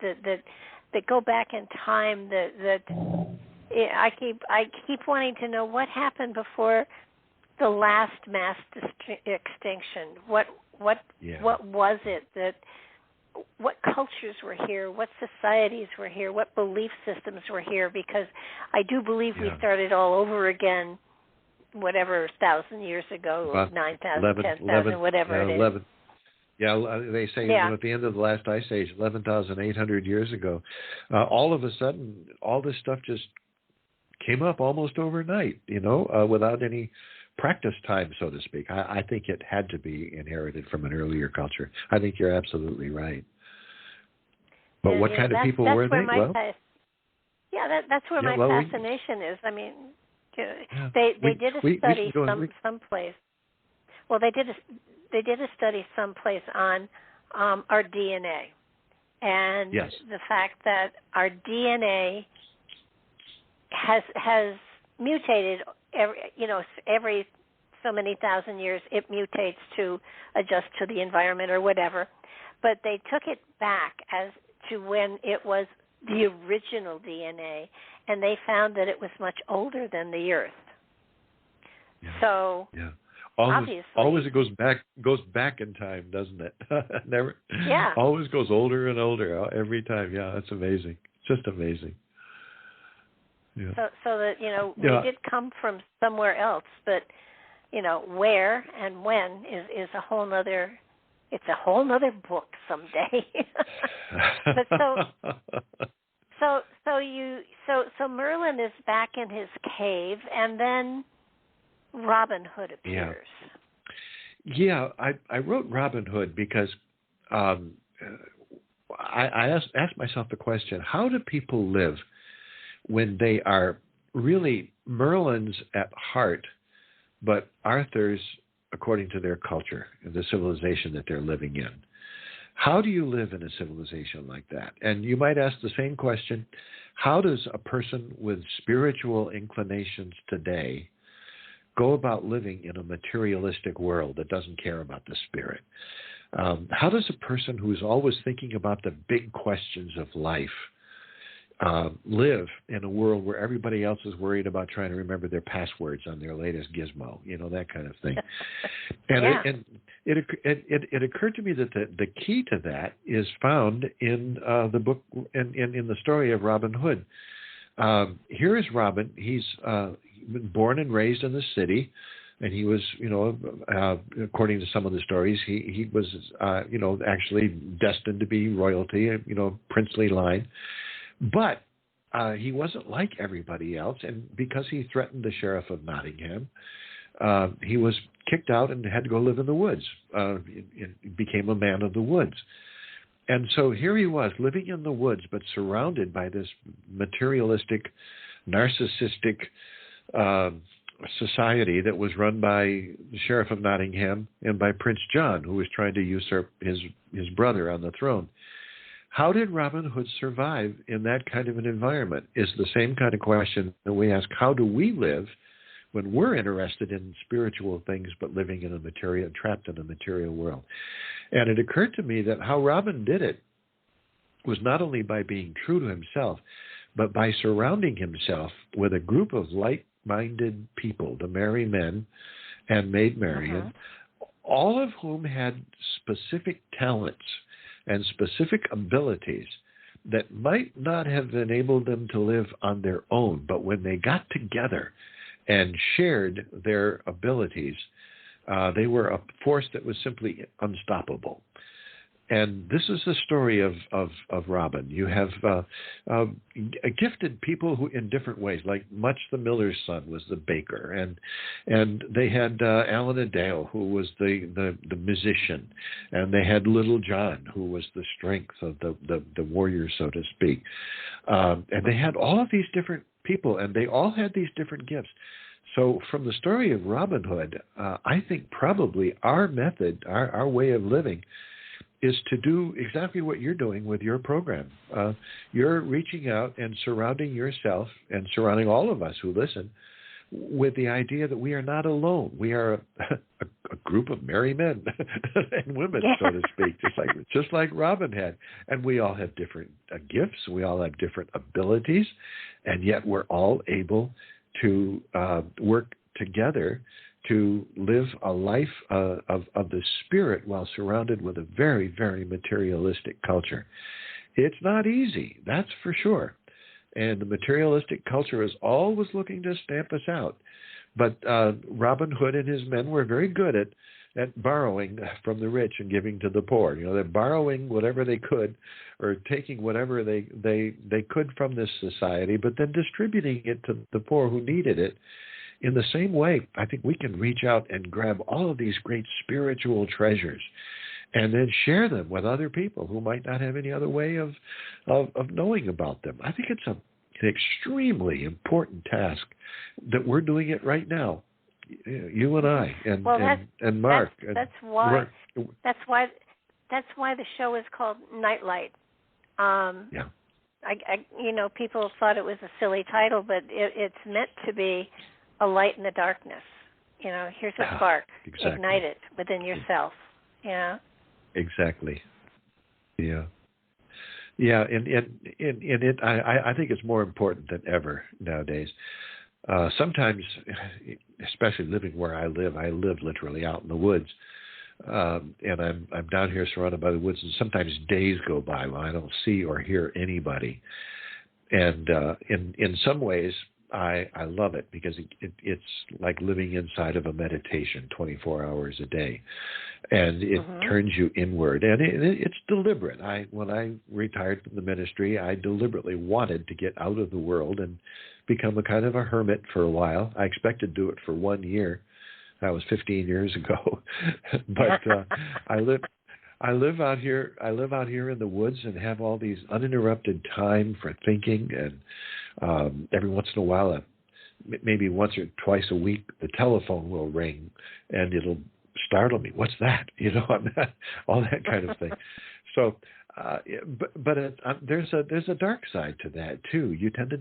go back in time. I keep wanting to know what happened before the last mass extinction. What was it what cultures were here, what societies were here, what belief systems were here? Because I do believe we started all over again, whatever 1,000 years ago, 9,000, 10,000, whatever it is. 11. Yeah, they say at the end of the last ice age, 11,800 years ago. All of a sudden, all this stuff just came up almost overnight, without any practice time, so to speak. I think it had to be inherited from an earlier culture. I think you're absolutely right. But what kind of people were they? That's where my fascination is. I mean, they did a study someplace. Well, they did a study someplace on our DNA, and the fact that our DNA has mutated every so many thousand years. It mutates to adjust to the environment or whatever. But they took it back as to when it was the original DNA, and they found that it was much older than the Earth. Yeah. So always it goes back in time, doesn't it? Never. Yeah. Always goes older and older every time. Yeah, that's amazing. Just amazing. Yeah. So that we did come from somewhere else, but where and when is a whole nother. It's a whole nother book someday. But so Merlin is back in his cave, and then Robin Hood appears. Yeah, I wrote Robin Hood because I asked myself the question: how do people live when they are really Merlin's at heart, but Arthur's according to their culture and the civilization that they're living in? How do you live in a civilization like that? And you might ask the same question: how does a person with spiritual inclinations today go about living in a materialistic world that doesn't care about the spirit? How does a person who's always thinking about the big questions of life live in a world where everybody else is worried about trying to remember their passwords on their latest gizmo, that kind of thing? And it occurred to me that the key to that is found in the book, in the story of Robin Hood. Here is Robin. He's born and raised in the city, and he was, according to some of the stories, he was, actually destined to be royalty, princely line. But he wasn't like everybody else, and because he threatened the sheriff of Nottingham, he was kicked out and had to go live in the woods. He became a man of the woods. And so here he was, living in the woods, but surrounded by this materialistic, narcissistic society that was run by the sheriff of Nottingham and by Prince John, who was trying to usurp his brother on the throne. How did Robin Hood survive in that kind of an environment is the same kind of question that we ask: how do we live when we're interested in spiritual things but living in trapped in a material world? And it occurred to me that how Robin did it was not only by being true to himself, but by surrounding himself with a group of like-minded people, the merry men and maid Marian, all of whom had specific talents and specific abilities that might not have enabled them to live on their own, but when they got together and shared their abilities, they were a force that was simply unstoppable. And this is the story of Robin. You have gifted people who, in different ways, like Much the Miller's son was the baker, and they had Alan Adale, who was the musician, and they had Little John, who was the strength of the warrior, so to speak. And they had all of these different people, and they all had these different gifts. So from the story of Robin Hood, I think probably our method, our way of living, is to do exactly what you're doing with your program. You're reaching out and surrounding yourself and surrounding all of us who listen with the idea that we are not alone. We are a group of merry men and women, so to speak, just like Robin had. And we all have different gifts. We all have different abilities, and yet we're all able to work together to live a life of the spirit while surrounded with a very, very materialistic culture. It's not easy, that's for sure. And the materialistic culture is always looking to stamp us out. But Robin Hood and his men were very good at borrowing from the rich and giving to the poor. You know, they're borrowing whatever they could or taking whatever they could from this society, but then distributing it to the poor who needed it. In the same way, I think we can reach out and grab all of these great spiritual treasures and then share them with other people who might not have any other way of knowing about them. I think it's an extremely important task that we're doing it right now, you and I and Mark. That's why the show is called Nightlight. Yeah. People thought it was a silly title, but it's meant to be a light in the darkness. Here's a spark. Exactly. Ignite it within yourself. Yeah. Exactly. Yeah. Yeah, and it, I think it's more important than ever nowadays. Sometimes, especially living where I live literally out in the woods, and I'm down here surrounded by the woods, and sometimes days go by when I don't see or hear anybody. And in some ways, I love it because it's like living inside of a meditation 24 hours a day. And it turns you inward. And it's deliberate. When I retired from the ministry, I deliberately wanted to get out of the world and become a kind of a hermit for a while. I expected to do it for 1 year. That was 15 years ago. But I live out here in the woods and have all these uninterrupted time for thinking, and every once in a while, maybe once or twice a week, the telephone will ring and it'll startle me. What's that? All that kind of thing. So, but there's a dark side to that too. You tend to,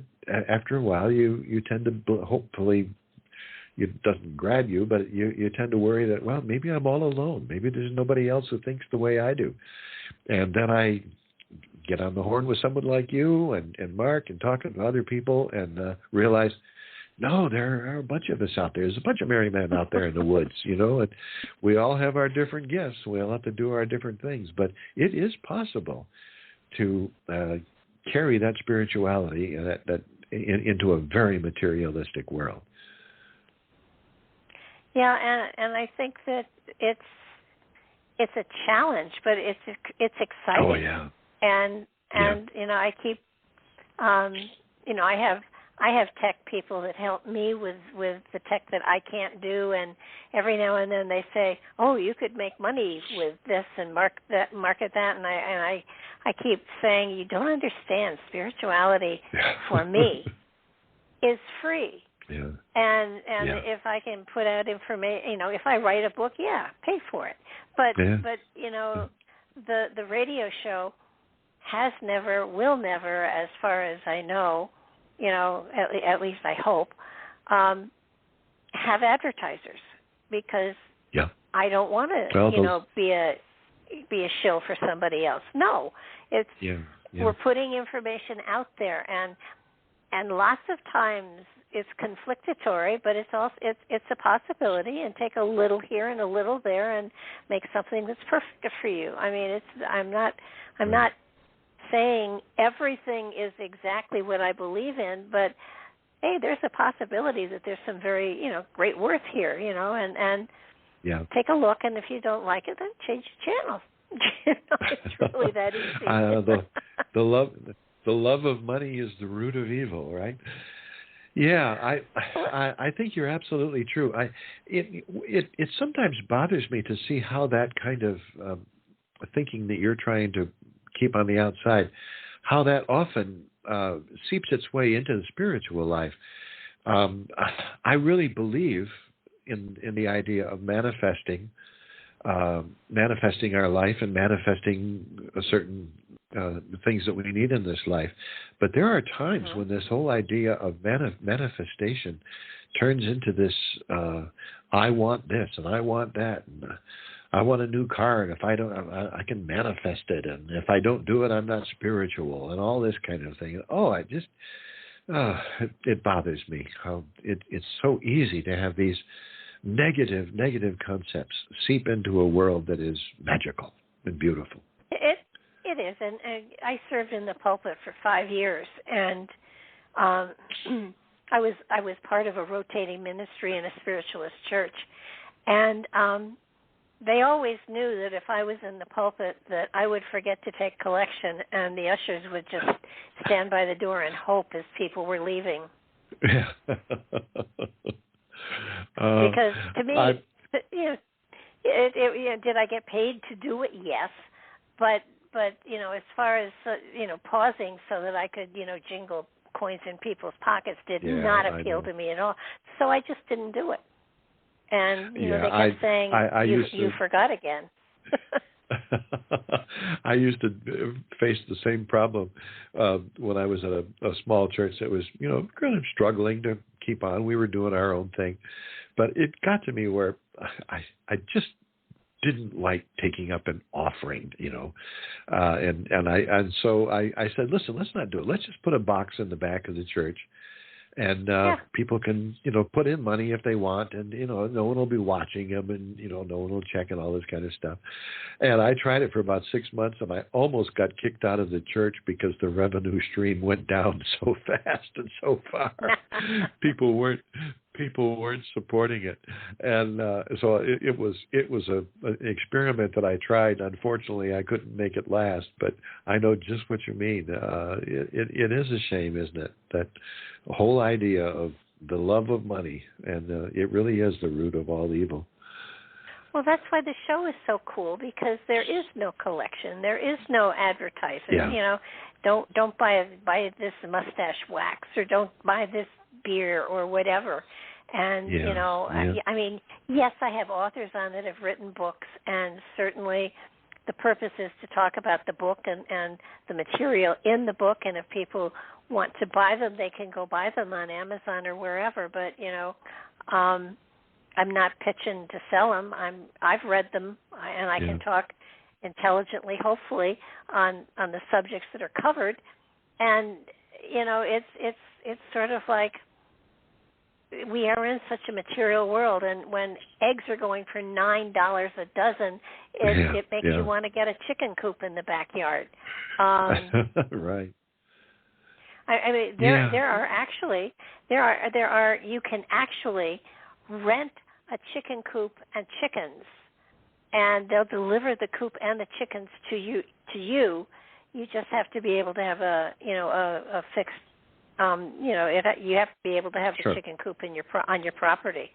after a while, you tend to hopefully. It doesn't grab you, but you tend to worry that, well, maybe I'm all alone. Maybe there's nobody else who thinks the way I do. And then I get on the horn with someone like you and Mark and talking to other people and realize, no, there are a bunch of us out there. There's a bunch of merry men out there in the woods, and we all have our different gifts. We all have to do our different things. But it is possible to carry that spirituality into a very materialistic world. Yeah, and I think that it's a challenge, but it's exciting. Oh yeah. And I keep I have tech people that help me with the tech that I can't do, and every now and then they say, "Oh, you could make money with this and market that," and I keep saying, "You don't understand. Spirituality for me is free." Yeah. And if I can put out information, if I write a book, pay for it. But the radio show has never, will never, as far as I know, at least I hope, have advertisers, because I don't want to, be a shill for somebody else. No, it's we're putting information out there, and lots of times it's conflictatory, but it's also it's a possibility, and take a little here and a little there and make something that's perfect for you. I mean, I'm not saying everything is exactly what I believe in, but hey, there's a possibility that there's some very, great worth here, and take a look, and if you don't like it, then change the channel. It's really that easy. The love of money is the root of evil, right? Yeah, I think you're absolutely true. It sometimes bothers me to see how that kind of thinking that you're trying to keep on the outside, how that often seeps its way into the spiritual life. I really believe in the idea of manifesting our life and manifesting a certain things that we need in this life. But there are times when this whole idea of manifestation turns into this, I want this and I want that, and I want a new car, and if I don't, I can manifest it, and if I don't do it, I'm not spiritual, and all this kind of thing. It bothers me how it's so easy to have these negative concepts seep into a world that is magical and beautiful. It is, and I served in the pulpit for 5 years, and I was part of a rotating ministry in a spiritualist church, and they always knew that if I was in the pulpit that I would forget to take collection, and the ushers would just stand by the door and hope as people were leaving. Because to me, did I get paid to do it? Yes, but as far as pausing so that I could jingle coins in people's pockets did not appeal to me at all. So I just didn't do it. And they kept saying, you forgot again. I used to face the same problem when I was at a small church that was, kind of struggling to keep on. We were doing our own thing. But it got to me where I just didn't like taking up an offering, and so I said, listen, let's not do it. Let's just put a box in the back of the church, and people can, put in money if they want, and, no one will be watching them, and, no one will check and all this kind of stuff. And I tried it for about 6 months, and I almost got kicked out of the church because the revenue stream went down so fast and so far. People weren't supporting it, and so it was an experiment that I tried. Unfortunately, I couldn't make it last, but I know just what you mean. It is a shame, isn't it, that whole idea of the love of money, and it really is the root of all evil. Well, that's why the show is so cool, because there is no collection, there is no advertising. Yeah. Don't buy this mustache wax, or don't buy this beer or whatever. And I mean, yes, I have authors on that have written books, and certainly the purpose is to talk about the book and the material in the book, and if people want to buy them, they can go buy them on Amazon or wherever. But I'm not pitching to sell them. I've read them, and I can talk intelligently, hopefully, on the subjects that are covered. And it's sort of like, we are in such a material world, and when eggs are going for $9 a dozen, it makes you want to get a chicken coop in the backyard. Right. I mean, you can actually rent a chicken coop and chickens, and they'll deliver the coop and the chickens to you. You just have to be able to have a fixed. You have to be able to have the chicken coop on your property,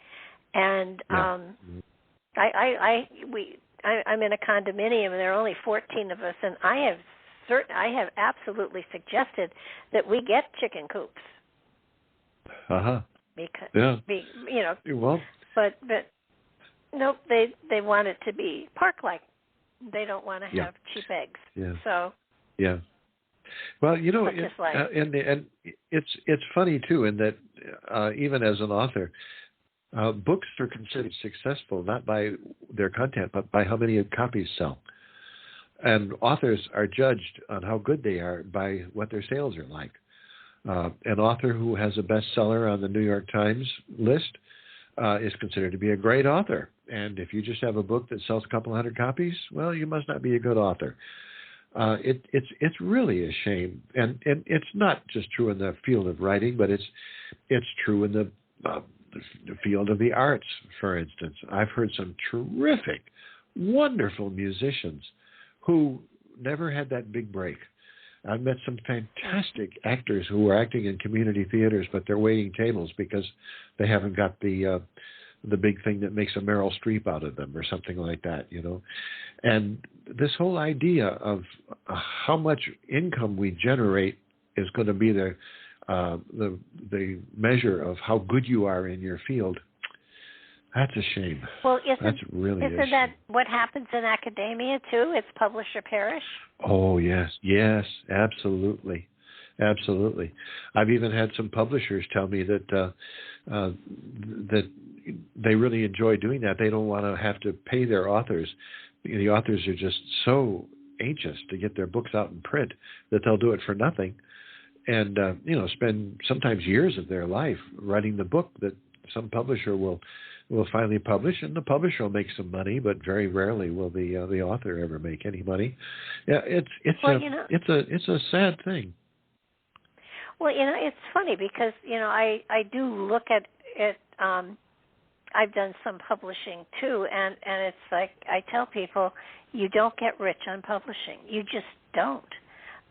and I'm in a condominium, and there are only 14 of us, and I have absolutely suggested that we get chicken coops. Because but nope, they want it to be park-like. They don't want to have cheap eggs. Yeah. So Well, and it's funny too, in that even as an author, books are considered successful not by their content, but by how many copies sell. And authors are judged on how good they are by what their sales are like. An author who has a bestseller on the New York Times list is considered to be a great author. And if you just have a book that sells a couple hundred copies, well, you must not be a good author. It's really a shame, and it's not just true in the field of writing, but it's true in the field of the arts. For instance, I've heard some terrific, wonderful musicians who never had that big break. I've met some fantastic actors who are acting in community theaters, but they're waiting tables because they haven't got the big thing that makes a Meryl Streep out of them or something like that, you know. And this whole idea of how much income we generate is going to be the measure of how good you are in your field. That's a shame. Well, isn't that what happens in academia too? It's publish or perish. Oh yes, absolutely. I've even had some publishers tell me that that they really enjoy doing that. They don't want to have to pay their authors. The authors are just so anxious to get their books out in print that they'll do it for nothing, and spend sometimes years of their life writing the book that some publisher will finally publish, and the publisher will make some money, but very rarely will the author ever make any money. Yeah, it's a sad thing. Well, it's funny because I do look at it. I've done some publishing too, and it's like I tell people, you don't get rich on publishing. You just don't.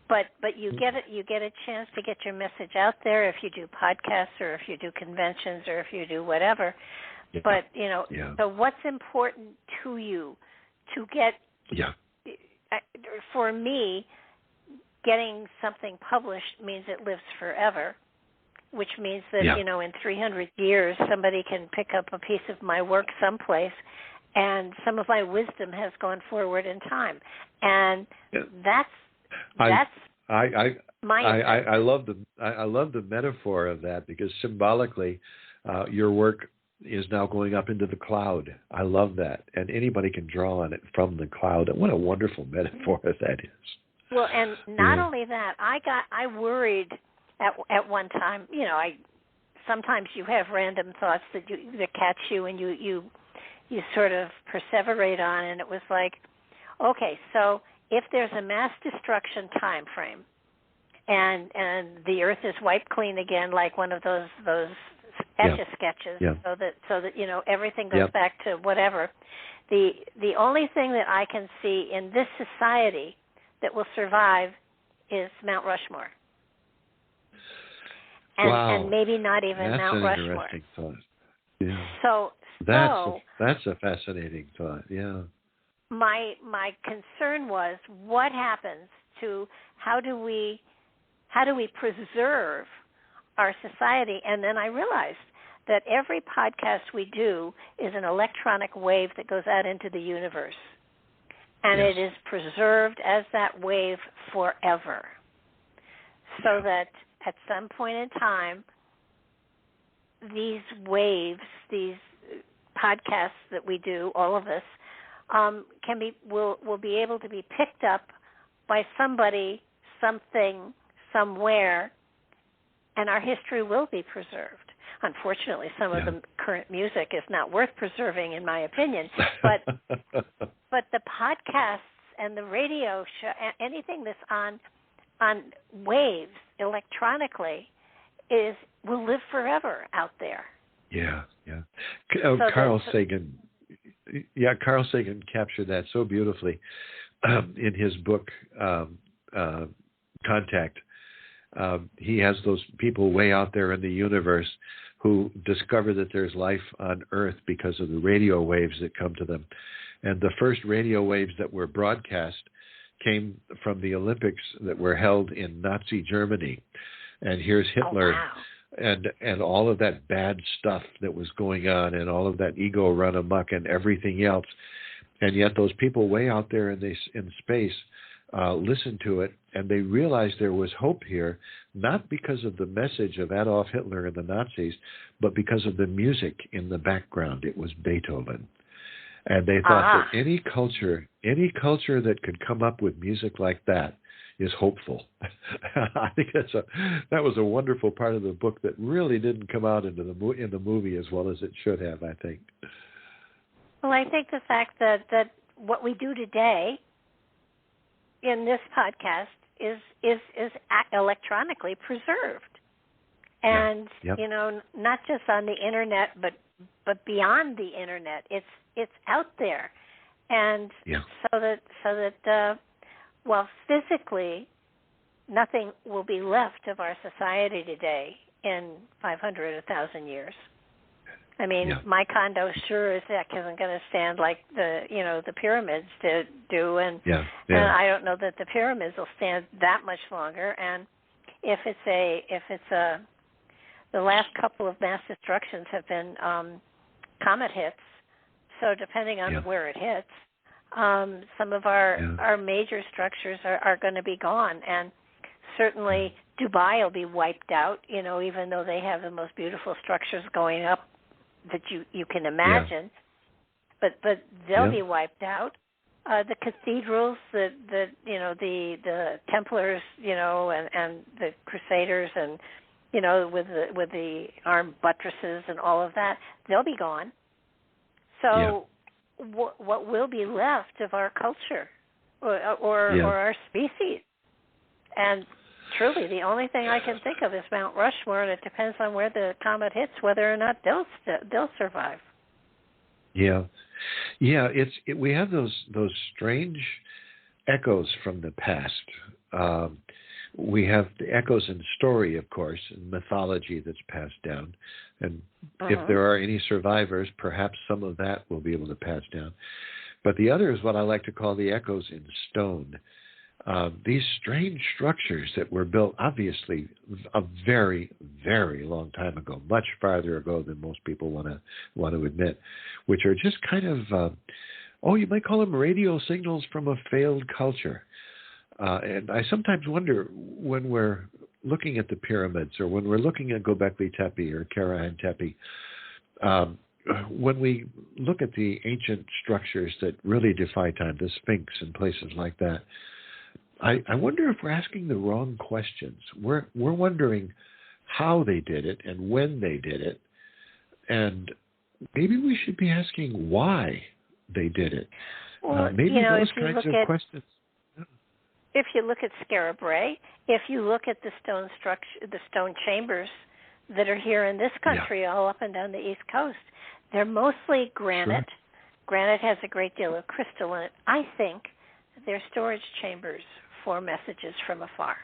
But you get a chance to get your message out there if you do podcasts or if you do conventions or if you do whatever. Yeah. But so what's important to you to get? Yeah. For me, getting something published means it lives forever, which means that in 300 years somebody can pick up a piece of my work someplace, and some of my wisdom has gone forward in time, and that's I love the metaphor of that, because symbolically, your work is now going up into the cloud. I love that, and anybody can draw on it from the cloud. What a wonderful metaphor that is. Well, and not only that, I worried at one time. Sometimes you have random thoughts that catch you, and you sort of perseverate on, and it was like, okay, so if there's a mass destruction time frame, and the Earth is wiped clean again, like one of those Etch-a-sketches, so that everything goes back to whatever. The only thing that I can see in this society that will survive is Mount Rushmore, and maybe not even Mount Rushmore. That's an interesting thought. Yeah. So that's a fascinating thought. Yeah. My concern was what happens to how do we preserve our society, and then I realized that every podcast we do is an electronic wave that goes out into the universe, and it is preserved as that wave forever, so that at some point in time, these waves, these podcasts that we do, all of us, will be able to be picked up by somebody, something, somewhere, and our history will be preserved. Unfortunately, some of the current music is not worth preserving, in my opinion. But the podcasts and the radio show, anything that's on waves electronically, will live forever out there. Yeah. Carl Sagan. Yeah, Carl Sagan captured that so beautifully in his book, Contact. He has those people way out there in the universe who discover that there's life on Earth because of the radio waves that come to them. And the first radio waves that were broadcast came from the Olympics that were held in Nazi Germany. And here's Hitler. Oh, wow. And all of that bad stuff that was going on, and all of that ego run amok and everything else. And yet those people way out there in space listened to it, and they realized there was hope here, not because of the message of Adolf Hitler and the Nazis, but because of the music in the background. It was Beethoven. And they thought that any culture that could come up with music like that is hopeful. I think that was a wonderful part of the book that really didn't come out in the movie as well as it should have, I think. Well, I think the fact that what we do today in this podcast is electronically preserved. And, not just on the internet, but beyond the internet. It's out there. And so that while physically nothing will be left of our society today in 500, 1,000 years. I mean, my condo sure as heck isn't going to stand like the pyramids do, and I don't know that the pyramids will stand that much longer. And if it's the last couple of mass destructions have been comet hits, so depending on where it hits, some of our major structures are going to be gone, and certainly Dubai will be wiped out. Even though they have the most beautiful structures going up that you can imagine, but they'll be wiped out. The cathedrals, the Templars, and the Crusaders, and with the armed buttresses and all of that, they'll be gone. So what will be left of our culture or our species? And truly, the only thing I can think of is Mount Rushmore, and it depends on where the comet hits whether or not they'll survive. We have those strange echoes from the past. We have the echoes in story, of course, and mythology that's passed down. And if there are any survivors, perhaps some of that will be able to pass down. But the other is what I like to call the echoes in stone. These strange structures that were built, obviously, a very, very long time ago, much farther ago than most people want to admit, which are just kind of, you might call them radio signals from a failed culture. And I sometimes wonder when we're looking at the pyramids or when we're looking at Göbekli Tepe or Karahan Tepe, when we look at the ancient structures that really defy time, the Sphinx and places like that, I wonder if we're asking the wrong questions. We're wondering how they did it and when they did it, and maybe we should be asking why they did it. Well, maybe those kinds of questions. If you look at Scarab Ray, if you look at the stone structure, the stone chambers that are here in this country, all up and down the East Coast, they're mostly granite. Sure. Granite has a great deal of crystal in it. I think they're storage chambers for messages from afar.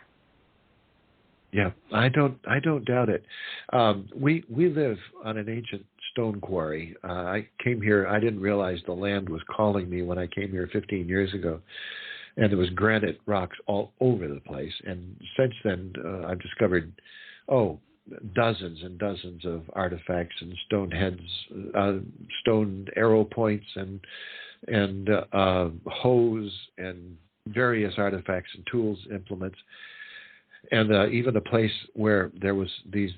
Yeah, I don't doubt it. We live on an ancient stone quarry. I came here. I didn't realize the land was calling me when I came here 15 years ago. And there was granite rocks all over the place. And since then, I've discovered, dozens and dozens of artifacts and stone heads, stone arrow points, and hoes, and various artifacts and tools, implements. And even a place where there was these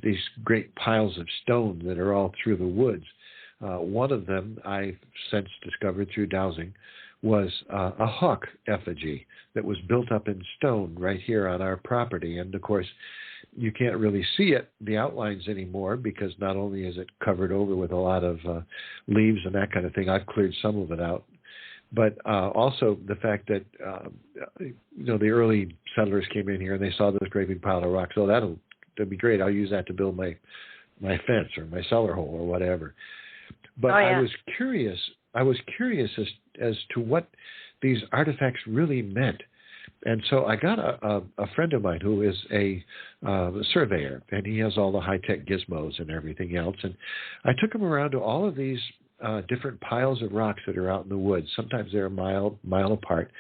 great piles of stone that are all through the woods. One of them I've since discovered through dowsing was a hawk effigy that was built up in stone right here on our property. And, of course, you can't really see the outlines anymore, because not only is it covered over with a lot of leaves and that kind of thing, I've cleared some of it out, but also the fact that, the early settlers came in here and they saw this great big pile of rocks. So that'll be great. I'll use that to build my fence or my cellar hole or whatever. But I was curious as to what these artifacts really meant. And so I got a friend of mine who is a surveyor, and he has all the high-tech gizmos and everything else. And I took him around to all of these different piles of rocks that are out in the woods. Sometimes they're a mile apart.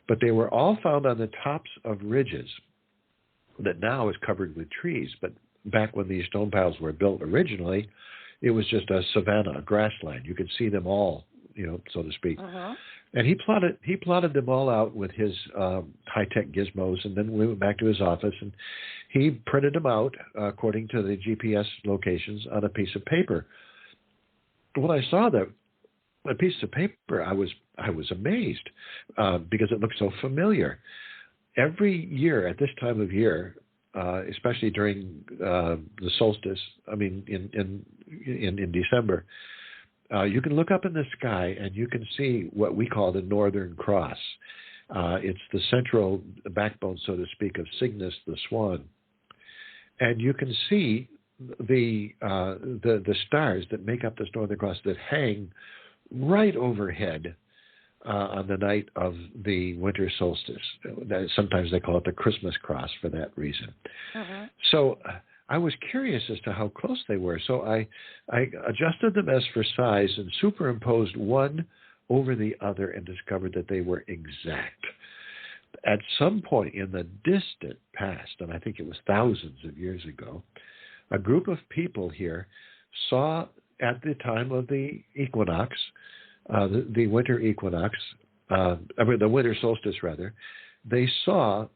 But they were all found on the tops of ridges that now is covered with trees. But back when these stone piles were built originally, it was just a savanna, a grassland. You could see them all, so to speak. Uh-huh. And he plotted them all out with his high-tech gizmos, and then we went back to his office, and he printed them out according to the GPS locations on a piece of paper. When I saw that, a piece of paper, I was amazed because it looked so familiar. Every year at this time of year, especially during the solstice, I mean in December, you can look up in the sky and you can see what we call the Northern Cross. It's the central backbone, so to speak, of Cygnus, the swan, and you can see the stars that make up this Northern Cross that hang right overhead on the night of the winter solstice. Sometimes they call it the Christmas cross for that reason. Mm-hmm. So I was curious as to how close they were. So I adjusted them as for size and superimposed one over the other and discovered that they were exact. At some point in the distant past, and I think it was thousands of years ago, a group of people here saw at the time of the equinox, the winter equinox, the winter solstice rather, they saw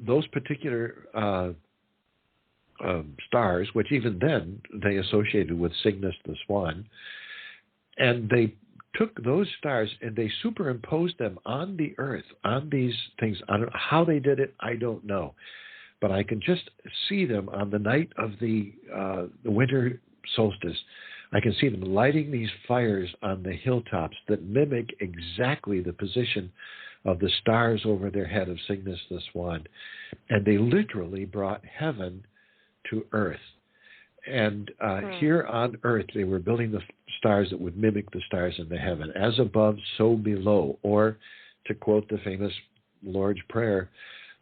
those particular stars, which even then they associated with Cygnus the swan, and they took those stars and they superimposed them on the earth, on these things. How they did it, I don't know. But I can just see them on the night of the winter solstice. I can see them lighting these fires on the hilltops that mimic exactly the position of the stars over their head of Cygnus the swan. And they literally brought heaven to earth. And here on earth, they were building the stars that would mimic the stars in the heaven. As above, so below. Or, to quote the famous Lord's Prayer,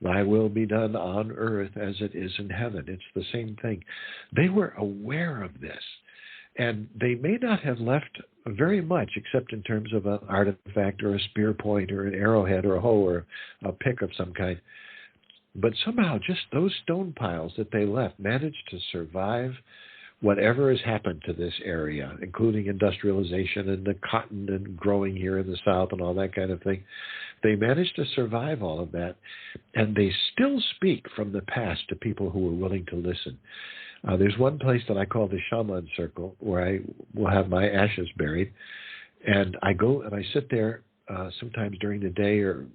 thy will be done on earth as it is in heaven. It's the same thing. They were aware of this. And they may not have left very much except in terms of an artifact or a spear point or an arrowhead or a hoe or a pick of some kind. But somehow just those stone piles that they left managed to survive whatever has happened to this area, including industrialization and the cotton and growing here in the South and all that kind of thing. They managed to survive all of that, and they still speak from the past to people who are willing to listen. There's one place that I call the Shaman Circle where I will have my ashes buried, and I go and I sit there sometimes during the day or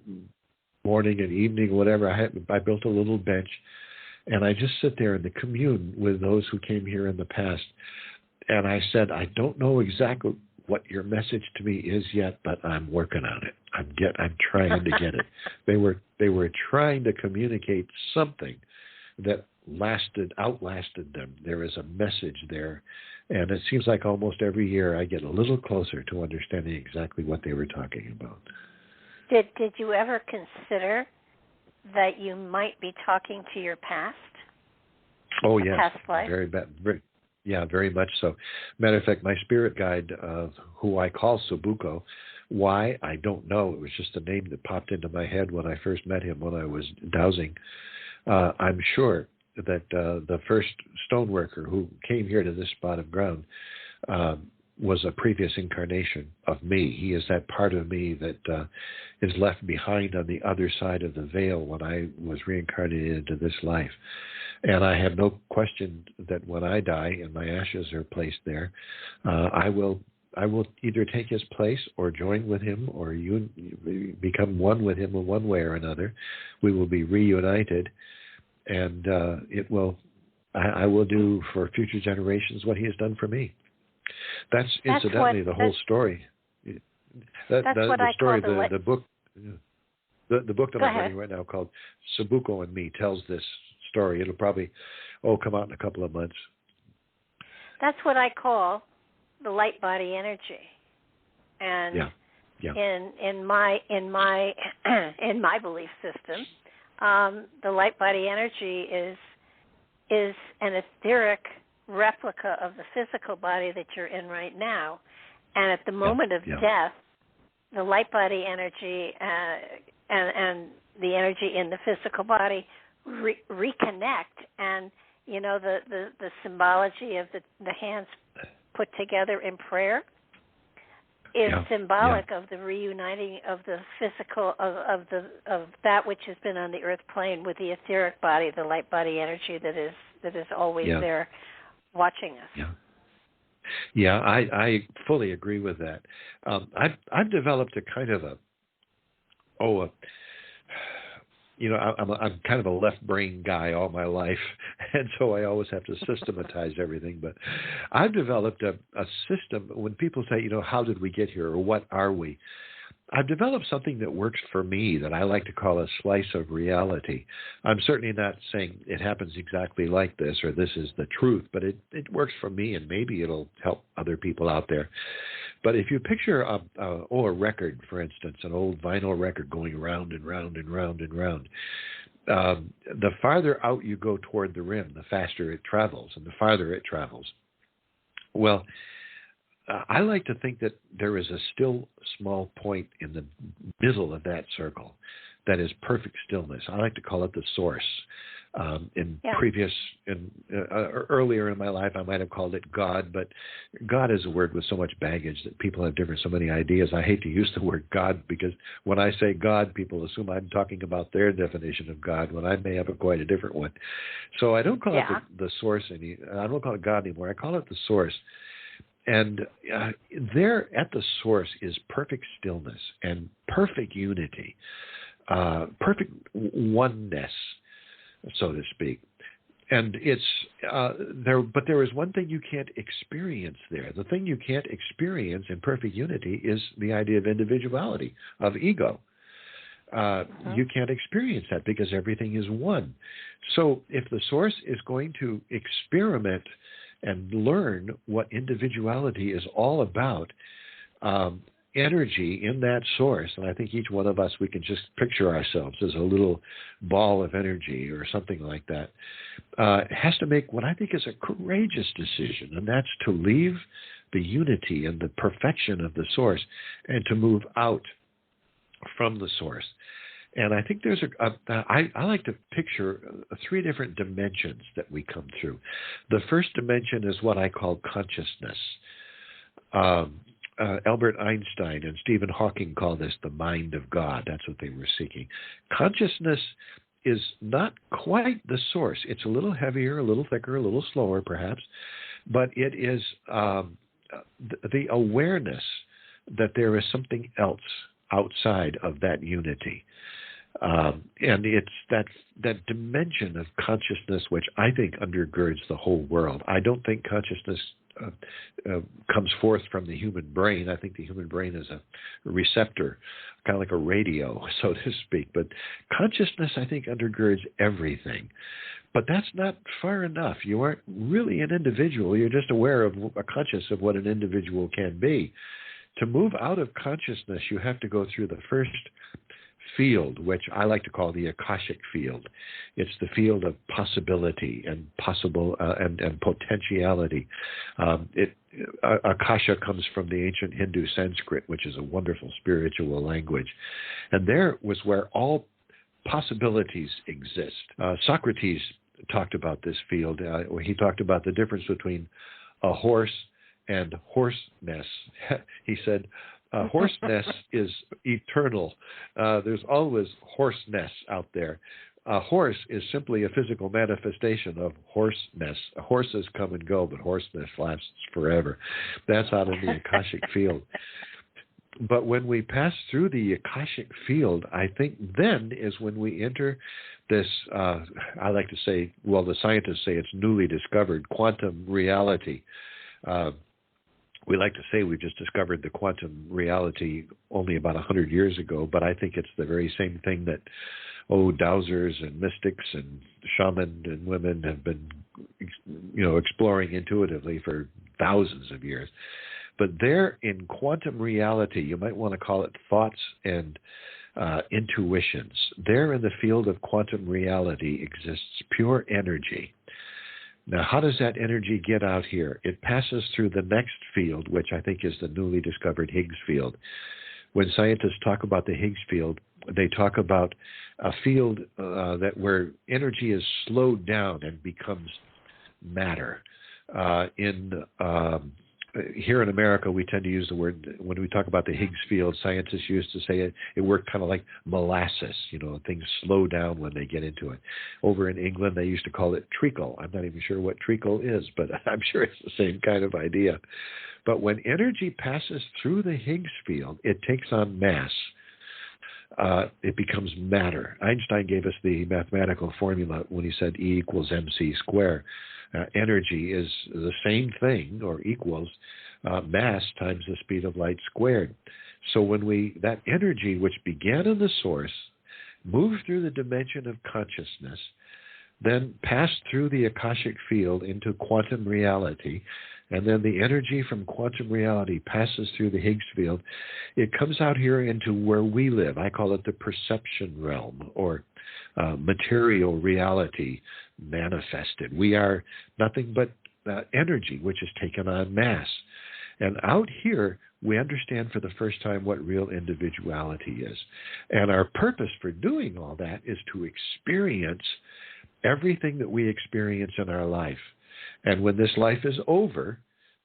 morning and evening, whatever. I built a little bench, and I just sit there and commune with those who came here in the past. And I said, I don't know exactly what your message to me is yet, but I'm working on it. I'm trying to get it. They were trying to communicate something that outlasted them. There is a message there, and it seems like almost every year I get a little closer to understanding exactly what they were talking about. Did you ever consider that you might be talking to your past? Oh, yes. Past life? Very much so. Matter of fact, my spirit guide, who I call Sabuko, why, I don't know. It was just a name that popped into my head when I first met him when I was dowsing. I'm sure that the first stoneworker who came here to this spot of ground was a previous incarnation of me. He is that part of me that is left behind on the other side of the veil when I was reincarnated into this life. And I have no question that when I die and my ashes are placed there, I will either take his place or join with him or become one with him in one way or another. We will be reunited, and I will do for future generations what he has done for me. That's incidentally the whole story. That's what I call the book. The book that I'm reading right now called Sabuko and Me tells this story. It'll probably come out in a couple of months. That's what I call the light body energy, and in my belief system, the light body energy is an etheric replica of the physical body that you're in right now, and at the moment of death, the light body energy and the energy in the physical body reconnect, and the symbology of the hands put together in prayer is symbolic of the reuniting of the physical of that which has been on the earth plane with the etheric body, the light body energy that is always there watching us. Yeah, I fully agree with that. I've developed a kind of I'm kind of a left brain guy all my life, and so I always have to systematize everything. But I've developed a system. When people say, how did we get here, or what are we? I've developed something that works for me that I like to call a slice of reality. I'm certainly not saying it happens exactly like this or this is the truth, but it works for me, and maybe it'll help other people out there. But if you picture a record, for instance, an old vinyl record going round and round and round and round, the farther out you go toward the rim, the faster it travels, and the farther it travels. Well, I like to think that there is a still small point in the middle of that circle that is perfect stillness. I like to call it the source. Earlier in my life, I might have called it God, but God is a word with so much baggage that people have so many ideas. I hate to use the word God because when I say God, people assume I'm talking about their definition of God when I may have quite a different one. So I don't call it the source I don't call it God anymore. I call it the source. And there at the source is perfect stillness and perfect unity, perfect oneness, so to speak. And it's there, but there is one thing you can't experience there. The thing you can't experience in perfect unity is the idea of individuality, of ego. You can't experience that because everything is one. So if the source is going to experiment and learn what individuality is all about, energy in that source, and I think each one of us, we can just picture ourselves as a little ball of energy or something like that, has to make what I think is a courageous decision, and that's to leave the unity and the perfection of the source and to move out from the source. And I think there's I like to picture three different dimensions that we come through. The first dimension is what I call consciousness. Albert Einstein and Stephen Hawking call this the mind of God. That's what they were seeking. Consciousness is not quite the source. It's a little heavier, a little thicker, a little slower perhaps, but it is the awareness that there is something else outside of that unity. And it's that dimension of consciousness which I think undergirds the whole world. I don't think consciousness comes forth from the human brain. I think the human brain is a receptor, kind of like a radio, so to speak. But consciousness, I think, undergirds everything. But that's not far enough. You aren't really an individual. You're just aware of, conscious of what an individual can be. To move out of consciousness, you have to go through the first field, which I like to call the Akashic field. It's the field of possibility and and potentiality. Akasha comes from the ancient Hindu Sanskrit, which is a wonderful spiritual language. And there was where all possibilities exist. Socrates talked about this field. He talked about the difference between a horse and horseness. He said, horseness is eternal. There's always horseness out there. A horse is simply a physical manifestation of horseness. Horses come and go, but horseness lasts forever. That's out in the Akashic field. But when we pass through the Akashic field, I think then is when we enter this, I like to say, well, the scientists say it's newly discovered quantum reality. We like to say we've just discovered the quantum reality only about 100 years ago, but I think it's the very same thing that, dowsers and mystics and shaman and women have been, exploring intuitively for thousands of years. But there in quantum reality, you might want to call it thoughts and intuitions. There in the field of quantum reality exists pure energy. Now, how does that energy get out here? It passes through the next field, which I think is the newly discovered Higgs field. When scientists talk about the Higgs field, they talk about a field where energy is slowed down and becomes matter. In here in America, we tend to use the word, when we talk about the Higgs field, scientists used to say it worked kind of like molasses. Things slow down when they get into it. Over in England, they used to call it treacle. I'm not even sure what treacle is, but I'm sure it's the same kind of idea. But when energy passes through the Higgs field, it takes on mass. It becomes matter. Einstein gave us the mathematical formula when he said E equals mc squared. Energy is the same thing, or equals mass times the speed of light squared. So when that energy, which began in the source, moved through the dimension of consciousness, then passed through the Akashic field into quantum reality, and then the energy from quantum reality passes through the Higgs field, it comes out here into where we live. I call it the perception realm, or material reality manifested. We are nothing but energy, which has taken on mass. And out here, we understand for the first time what real individuality is. And our purpose for doing all that is to experience everything that we experience in our life. And when this life is over,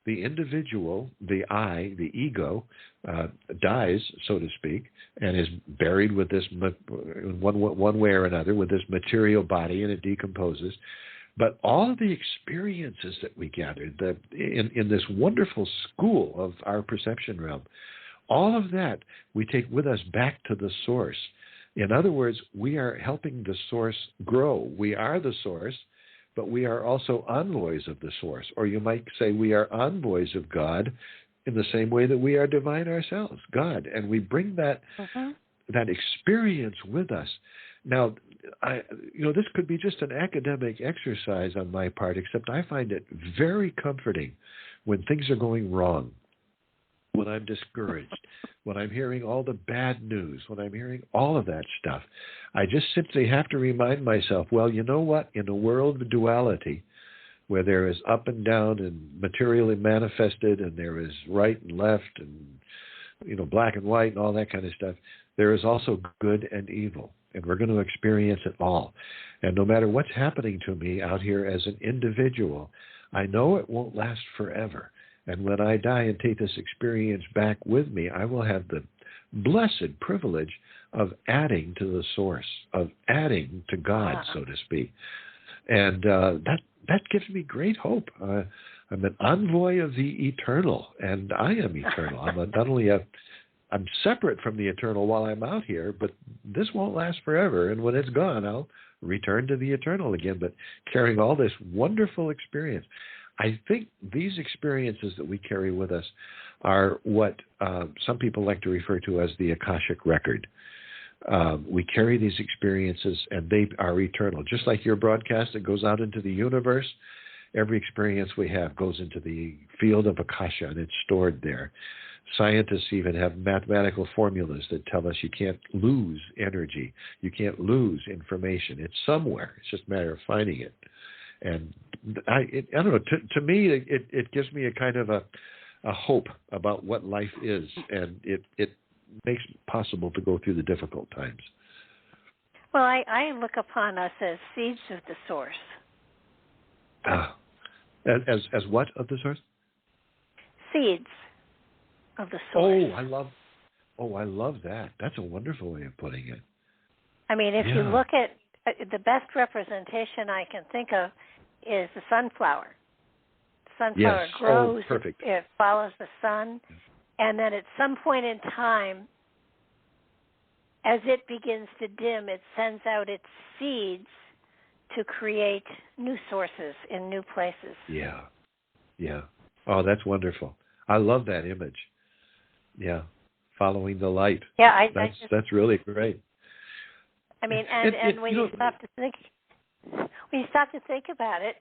the individual, the I, the ego, dies, so to speak, and is buried with this, one way or another, with this material body, and it decomposes. But all of the experiences that we gathered in this wonderful school of our perception realm, all of that we take with us back to the source. In other words, we are helping the source grow. We are the source, but we are also envoys of the source. Or you might say we are envoys of God in the same way that we are divine ourselves, God. And we bring that experience with us. Now, this could be just an academic exercise on my part, except I find it very comforting when things are going wrong, when I'm discouraged, when I'm hearing all the bad news, when I'm hearing all of that stuff. I just simply have to remind myself, well, you know what? In a world of duality, where there is up and down and materially manifested, and there is right and left and, black and white and all that kind of stuff, there is also good and evil. And we're going to experience it all. And no matter what's happening to me out here as an individual, I know it won't last forever. And when I die and take this experience back with me, I will have the blessed privilege of adding to the source, of adding to God, so to speak. And that gives me great hope. I'm an envoy of the eternal, and I am eternal. I'm separate from the eternal while I'm out here, but this won't last forever. And when it's gone, I'll return to the eternal again, but carrying all this wonderful experience. I think these experiences that we carry with us are what some people like to refer to as the Akashic record. We carry these experiences, and they are eternal. Just like your broadcast that goes out into the universe, every experience we have goes into the field of Akasha, and it's stored there. Scientists even have mathematical formulas that tell us you can't lose energy. You can't lose information. It's somewhere. It's just a matter of finding it. And I don't know. To me, it gives me a kind of a hope about what life is, and it makes it possible to go through the difficult times. Well, I look upon us as seeds of the source. As what of the source? Seeds of the source. I love that. That's a wonderful way of putting it. I mean, if you look at the best representation I can think of is the sunflower. The sunflower grows, perfect. It follows the sun, and then at some point in time, as it begins to dim, it sends out its seeds to create new sources in new places. Yeah. Oh, that's wonderful. I love that image. Yeah, following the light. Yeah, that's really great. I mean, and when you stop to think about it,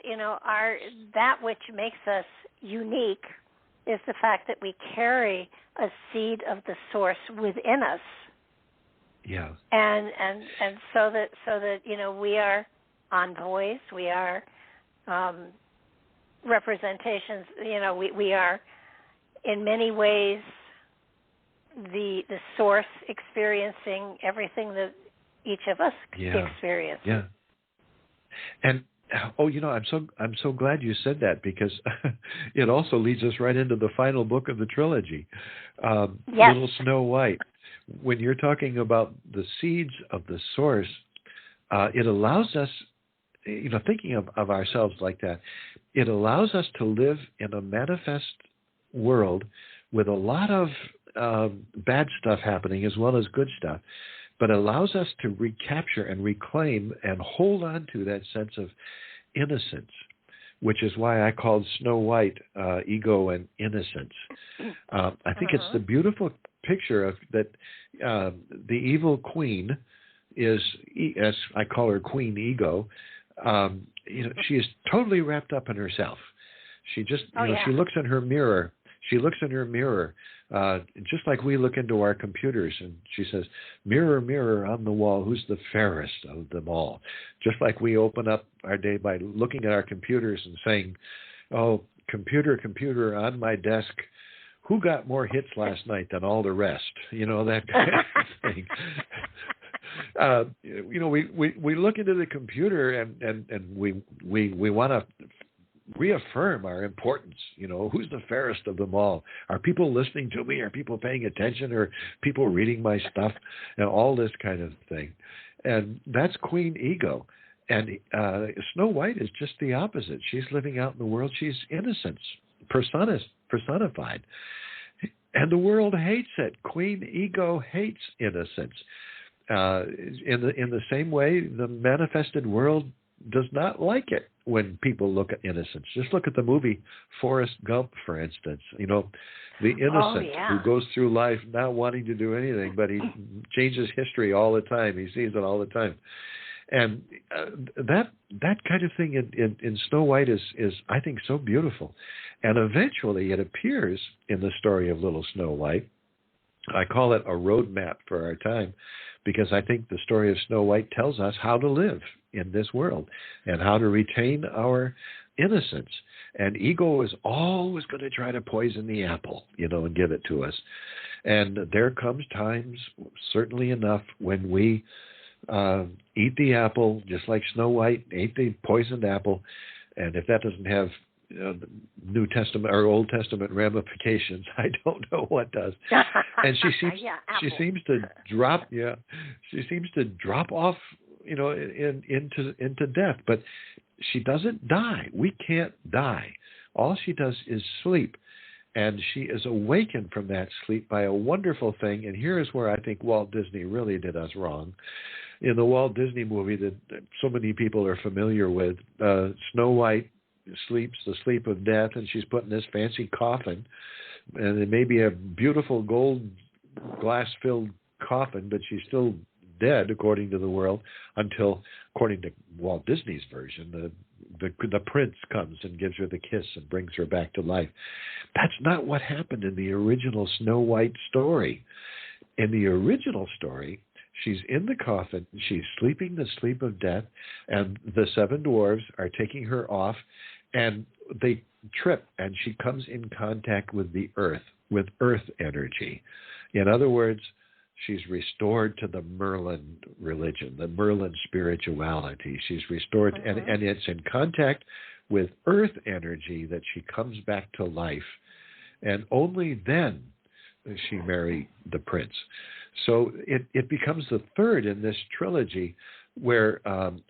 that which makes us unique is the fact that we carry a seed of the source within us. Yeah. And so that we are envoys, we are representations. We are in many ways the source experiencing everything that each of us experiences. Yeah. And Oh, I'm so glad you said that, because it also leads us right into the final book of the trilogy, Yes. Little Snow White. When you're talking about the seeds of the source, it allows us, thinking of ourselves like that, it allows us to live in a manifest world with a lot of bad stuff happening as well as good stuff, but allows us to recapture and reclaim and hold on to that sense of innocence, which is why I called Snow White ego and innocence. I think it's the beautiful picture of that the evil queen is, as I call her, Queen Ego. She is totally wrapped up in herself. She just, she looks in her mirror. Just like we look into our computers, and she says, "Mirror, mirror on the wall, who's the fairest of them all?" Just like we open up our day by looking at our computers and saying, "Oh, computer, computer on my desk, who got more hits last night than all the rest?" That kind of thing. We look into the computer and we want to reaffirm our importance. Who's the fairest of them all? Are people listening to me? Are people paying attention? Are people reading my stuff? And all this kind of thing. And that's Queen Ego. And Snow White is just the opposite. She's living out in the world. She's innocence, personified. And the world hates it. Queen Ego hates innocence. In the same way, the manifested world does not like it when people look at innocence. Just look at the movie Forrest Gump, for instance. The innocent who goes through life not wanting to do anything, but he changes history all the time. He sees it all the time. And that kind of thing in Snow White is, I think, so beautiful. And eventually it appears in the story of Little Snow White. I call it a roadmap for our time, because I think the story of Snow White tells us how to live in this world and how to retain our innocence. And ego is always going to try to poison the apple, and give it to us. And there comes times, certainly enough, when we eat the apple, just like Snow White ate the poisoned apple. And if that doesn't have New Testament or Old Testament ramifications, I don't know what does. And she seems to drop off, into death. But she doesn't die. We can't die. All she does is sleep. And she is awakened from that sleep by a wonderful thing. And here is where I think Walt Disney really did us wrong. In the Walt Disney movie that so many people are familiar with, Snow White sleeps the sleep of death, and she's put in this fancy coffin. And it may be a beautiful gold glass-filled coffin, but she's still dead, according to the world, until, according to Walt Disney's version, the prince comes and gives her the kiss and brings her back to life. That's not what happened in the original Snow White story. In the original story, she's in the coffin, she's sleeping the sleep of death, and the seven dwarves are taking her off, and they trip, and she comes in contact with the earth, with earth energy. In other words, she's restored to the Merlin religion, the Merlin spirituality. She's restored, and it's in contact with earth energy that she comes back to life. And only then does she marry the prince. So it becomes the third in this trilogy where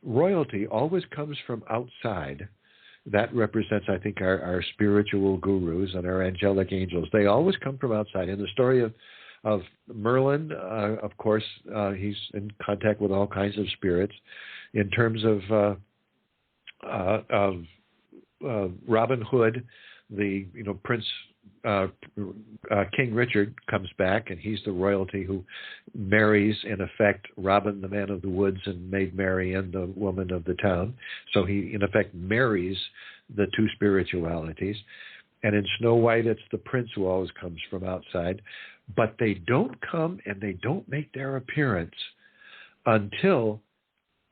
royalty always comes from outside. That represents, I think, our spiritual gurus and our angelic angels. They always come from outside. In the story of Merlin, of course, he's in contact with all kinds of spirits. In terms of Robin Hood, the Prince King Richard comes back, and he's the royalty who marries, in effect, Robin, the man of the woods, and Maid Marian, the woman of the town. So he, in effect, marries the two spiritualities. And in Snow White, it's the prince who always comes from outside. But they don't come and they don't make their appearance until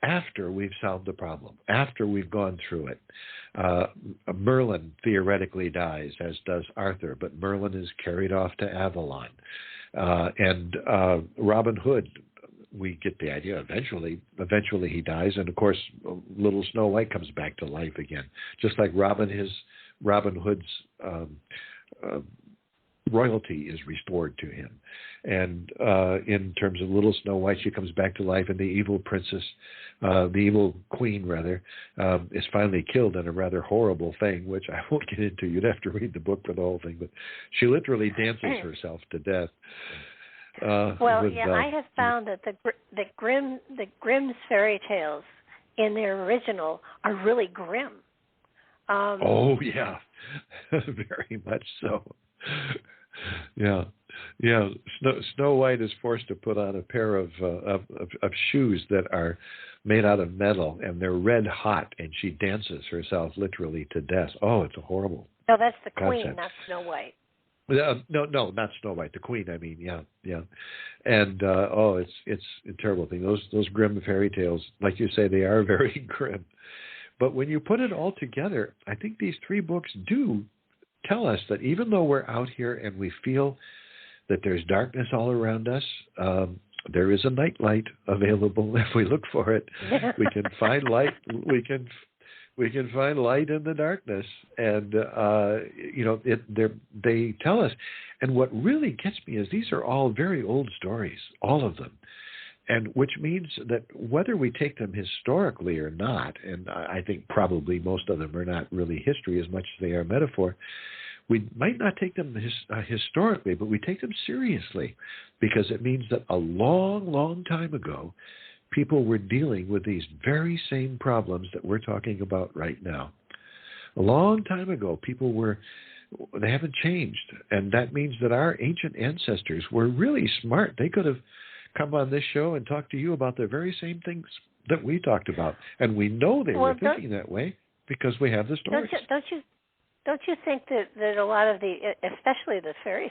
after we've solved the problem, after we've gone through it. Merlin theoretically dies, as does Arthur, but Merlin is carried off to Avalon. And Robin Hood we get the idea. Eventually he dies, and of course, little Snow White comes back to life again, just like Robin Hood's royalty is restored to him. And in terms of little Snow White, she comes back to life, and the evil princess, the evil queen rather, is finally killed in a rather horrible thing, which I won't get into. You'd have to read the book for the whole thing, but she literally dances herself to death. I have found that the Grimm's fairy tales in their original are really grim. Oh yeah, very much so. Yeah. Snow White is forced to put on a pair of shoes that are made out of metal, and they're red hot, and she dances herself literally to death. Oh, it's a horrible. No, that's the concept. Queen, not Snow White. No, not Snow White. The Queen, I mean, yeah. And it's a terrible thing. Those grim fairy tales, like you say, they are very grim. But when you put it all together, I think these three books do tell us that even though we're out here and we feel that there's darkness all around us, there is a nightlight available if we look for it. We can find light. We can find light in the darkness, and they tell us. And what really gets me is these are all very old stories, all of them, and which means that whether we take them historically or not, and I think probably most of them are not really history as much as they are metaphor, we might not take them historically, but we take them seriously, because it means that a long, long time ago, people were dealing with these very same problems that we're talking about right now. A long time ago, they haven't changed. And that means that our ancient ancestors were really smart. They could have come on this show and talked to you about the very same things that we talked about. And we know they were thinking that way because we have the stories. Don't you think that a lot of especially the fairy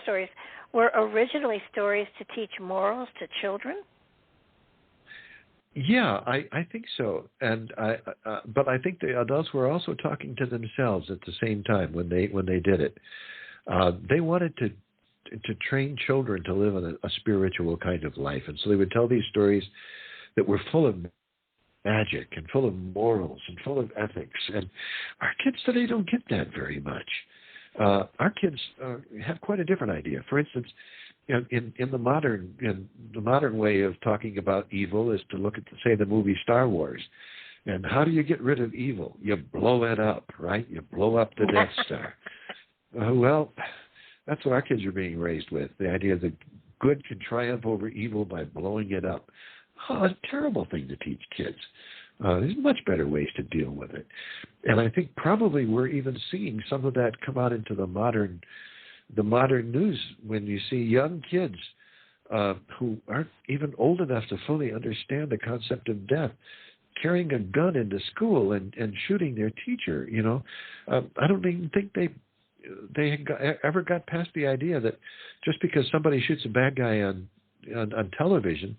stories, were originally stories to teach morals to children? Yeah, I think so, but I think the adults were also talking to themselves at the same time when they did it. They wanted to train children to live in a spiritual kind of life, and so they would tell these stories that were full of magic and full of morals and full of ethics. And our kids today don't get that very much. Our kids have quite a different idea. For instance, in the modern way of talking about evil is to look at, say, the movie Star Wars. And how do you get rid of evil? You blow it up, right? You blow up the Death Star. Well, that's what our kids are being raised with, the idea that good can triumph over evil by blowing it up. Oh, it's a terrible thing to teach kids. There's much better ways to deal with it. And I think probably we're even seeing some of that come out into the modern news when you see young kids who aren't even old enough to fully understand the concept of death carrying a gun into school and shooting their teacher. I don't even think they ever got past the idea that just because somebody shoots a bad guy on television,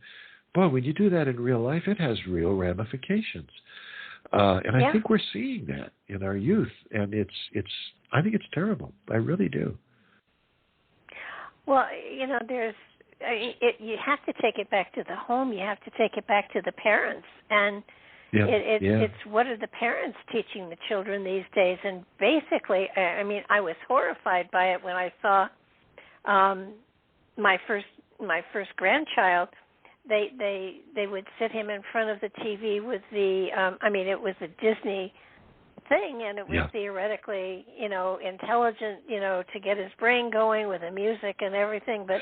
boy, when you do that in real life, it has real ramifications. And I think we're seeing that in our youth, and I think it's terrible. I really do. Well, you have to take it back to the home. You have to take it back to the parents, and it's what are the parents teaching the children these days? And basically, I was horrified by it when I saw my first grandchild. They would sit him in front of the TV with it was a Disney thing, and it was theoretically, intelligent, to get his brain going with the music and everything, but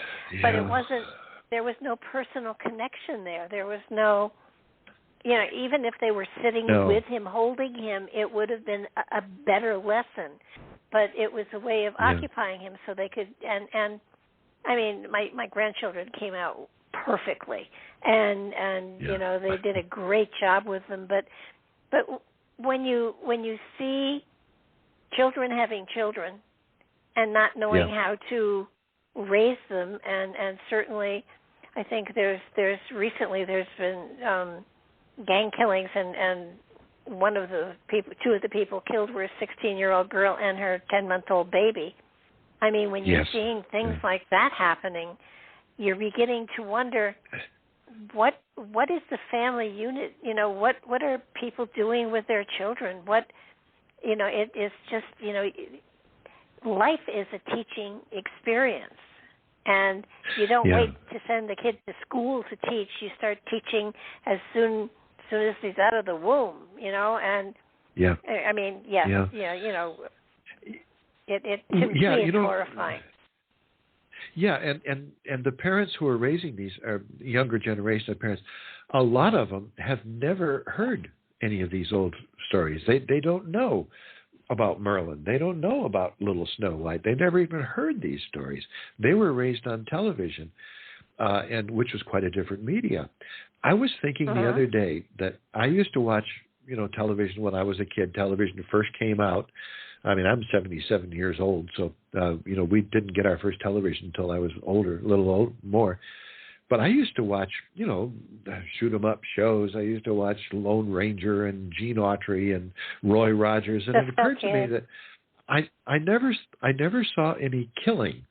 it wasn't, there was no personal connection there. There was no, even if they were sitting with him, holding him, it would have been a better lesson, but it was a way of occupying him so they could, and my grandchildren came out perfectly, and they did a great job with them, but when you see children having children and not knowing how to raise them, and certainly I think there's been gang killings, and two of the people killed were a 16-year-old girl and her 10-month-old baby. When you're seeing things like that happening, you're beginning to wonder, what is the family unit? What are people doing with their children? It's just, life is a teaching experience. And you don't wait to send the kid to school to teach. You start teaching as soon as he's out of the womb, and I mean, it to me is horrifying. Yeah, and the parents who are raising these younger generation of parents, a lot of them have never heard any of these old stories. They don't know about Merlin. They don't know about Little Snow White. They never even heard these stories. They were raised on television, and which was quite a different media. I was thinking the other day that I used to watch, television when I was a kid. Television first came out. I mean, I'm 77 years old, so we didn't get our first television until I was older, a little more. But I used to watch, shoot 'em up shows. I used to watch Lone Ranger and Gene Autry and Roy Rogers, and it occurred to me that I never saw any killing.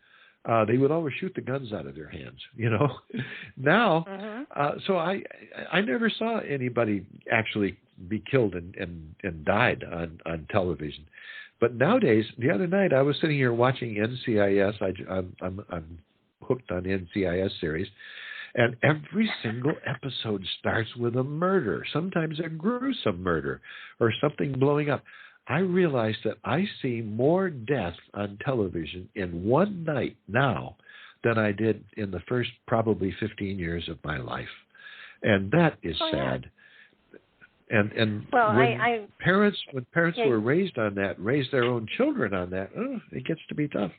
They would always shoot the guns out of their hands, Now, so I never saw anybody actually be killed and died on television. But nowadays, the other night I was sitting here watching NCIS. I'm hooked on NCIS series. And every single episode starts with a murder, sometimes a gruesome murder or something blowing up. I realize that I see more death on television in one night now than I did in the first probably 15 years of my life. And that is sad. And when parents who are raised on that, raise their own children on that, it gets to be tough.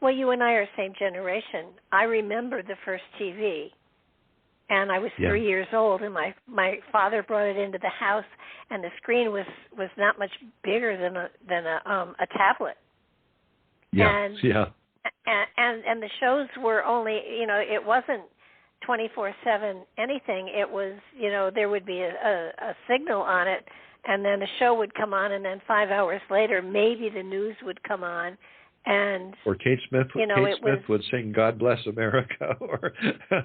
Well, you and I are same generation. I remember the first TV, and I was 3 years old, and my father brought it into the house, and the screen was not much bigger than a tablet. And the shows were only, it wasn't 24/7 anything. It was, there would be a signal on it, and then a show would come on, and then 5 hours later, maybe the news would come on. Or Kate Smith would sing "God Bless America."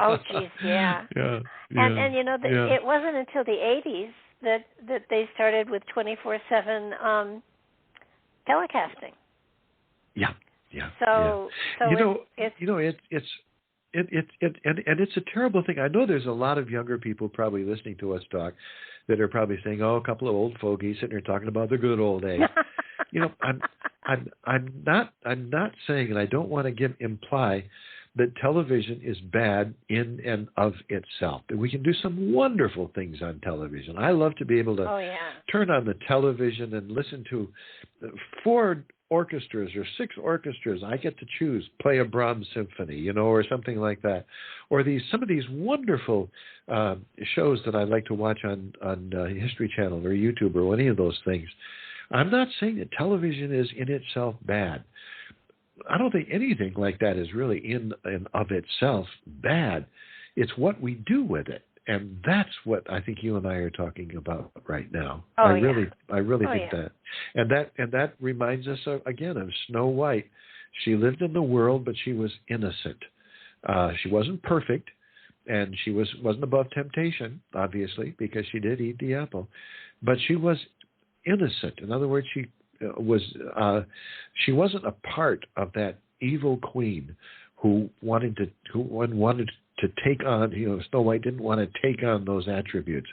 Oh, geez, yeah. It wasn't until the 80s that they started with 24/7 telecasting. Yeah. So it's a terrible thing. I know there's a lot of younger people probably listening to us talk that are probably saying, "Oh, a couple of old fogies sitting there talking about the good old days." I'm not saying, and I don't want to imply that television is bad in and of itself. We can do some wonderful things on television. I love to be able to turn on the television and listen to 4 orchestras or 6 orchestras. I get to choose, play a Brahms symphony, or something like that. Or some of these wonderful shows that I like to watch on History Channel or YouTube or any of those things. I'm not saying that television is in itself bad. I don't think anything like that is really in and of itself bad. It's what we do with it. And that's what I think you and I are talking about right now. I really think that. And that reminds us again of Snow White. She lived in the world, but she was innocent. She wasn't perfect, and she wasn't above temptation, obviously, because she did eat the apple. But she was innocent. In other words, she wasn't a part of that evil queen who wanted to take on, Snow White didn't want to take on those attributes.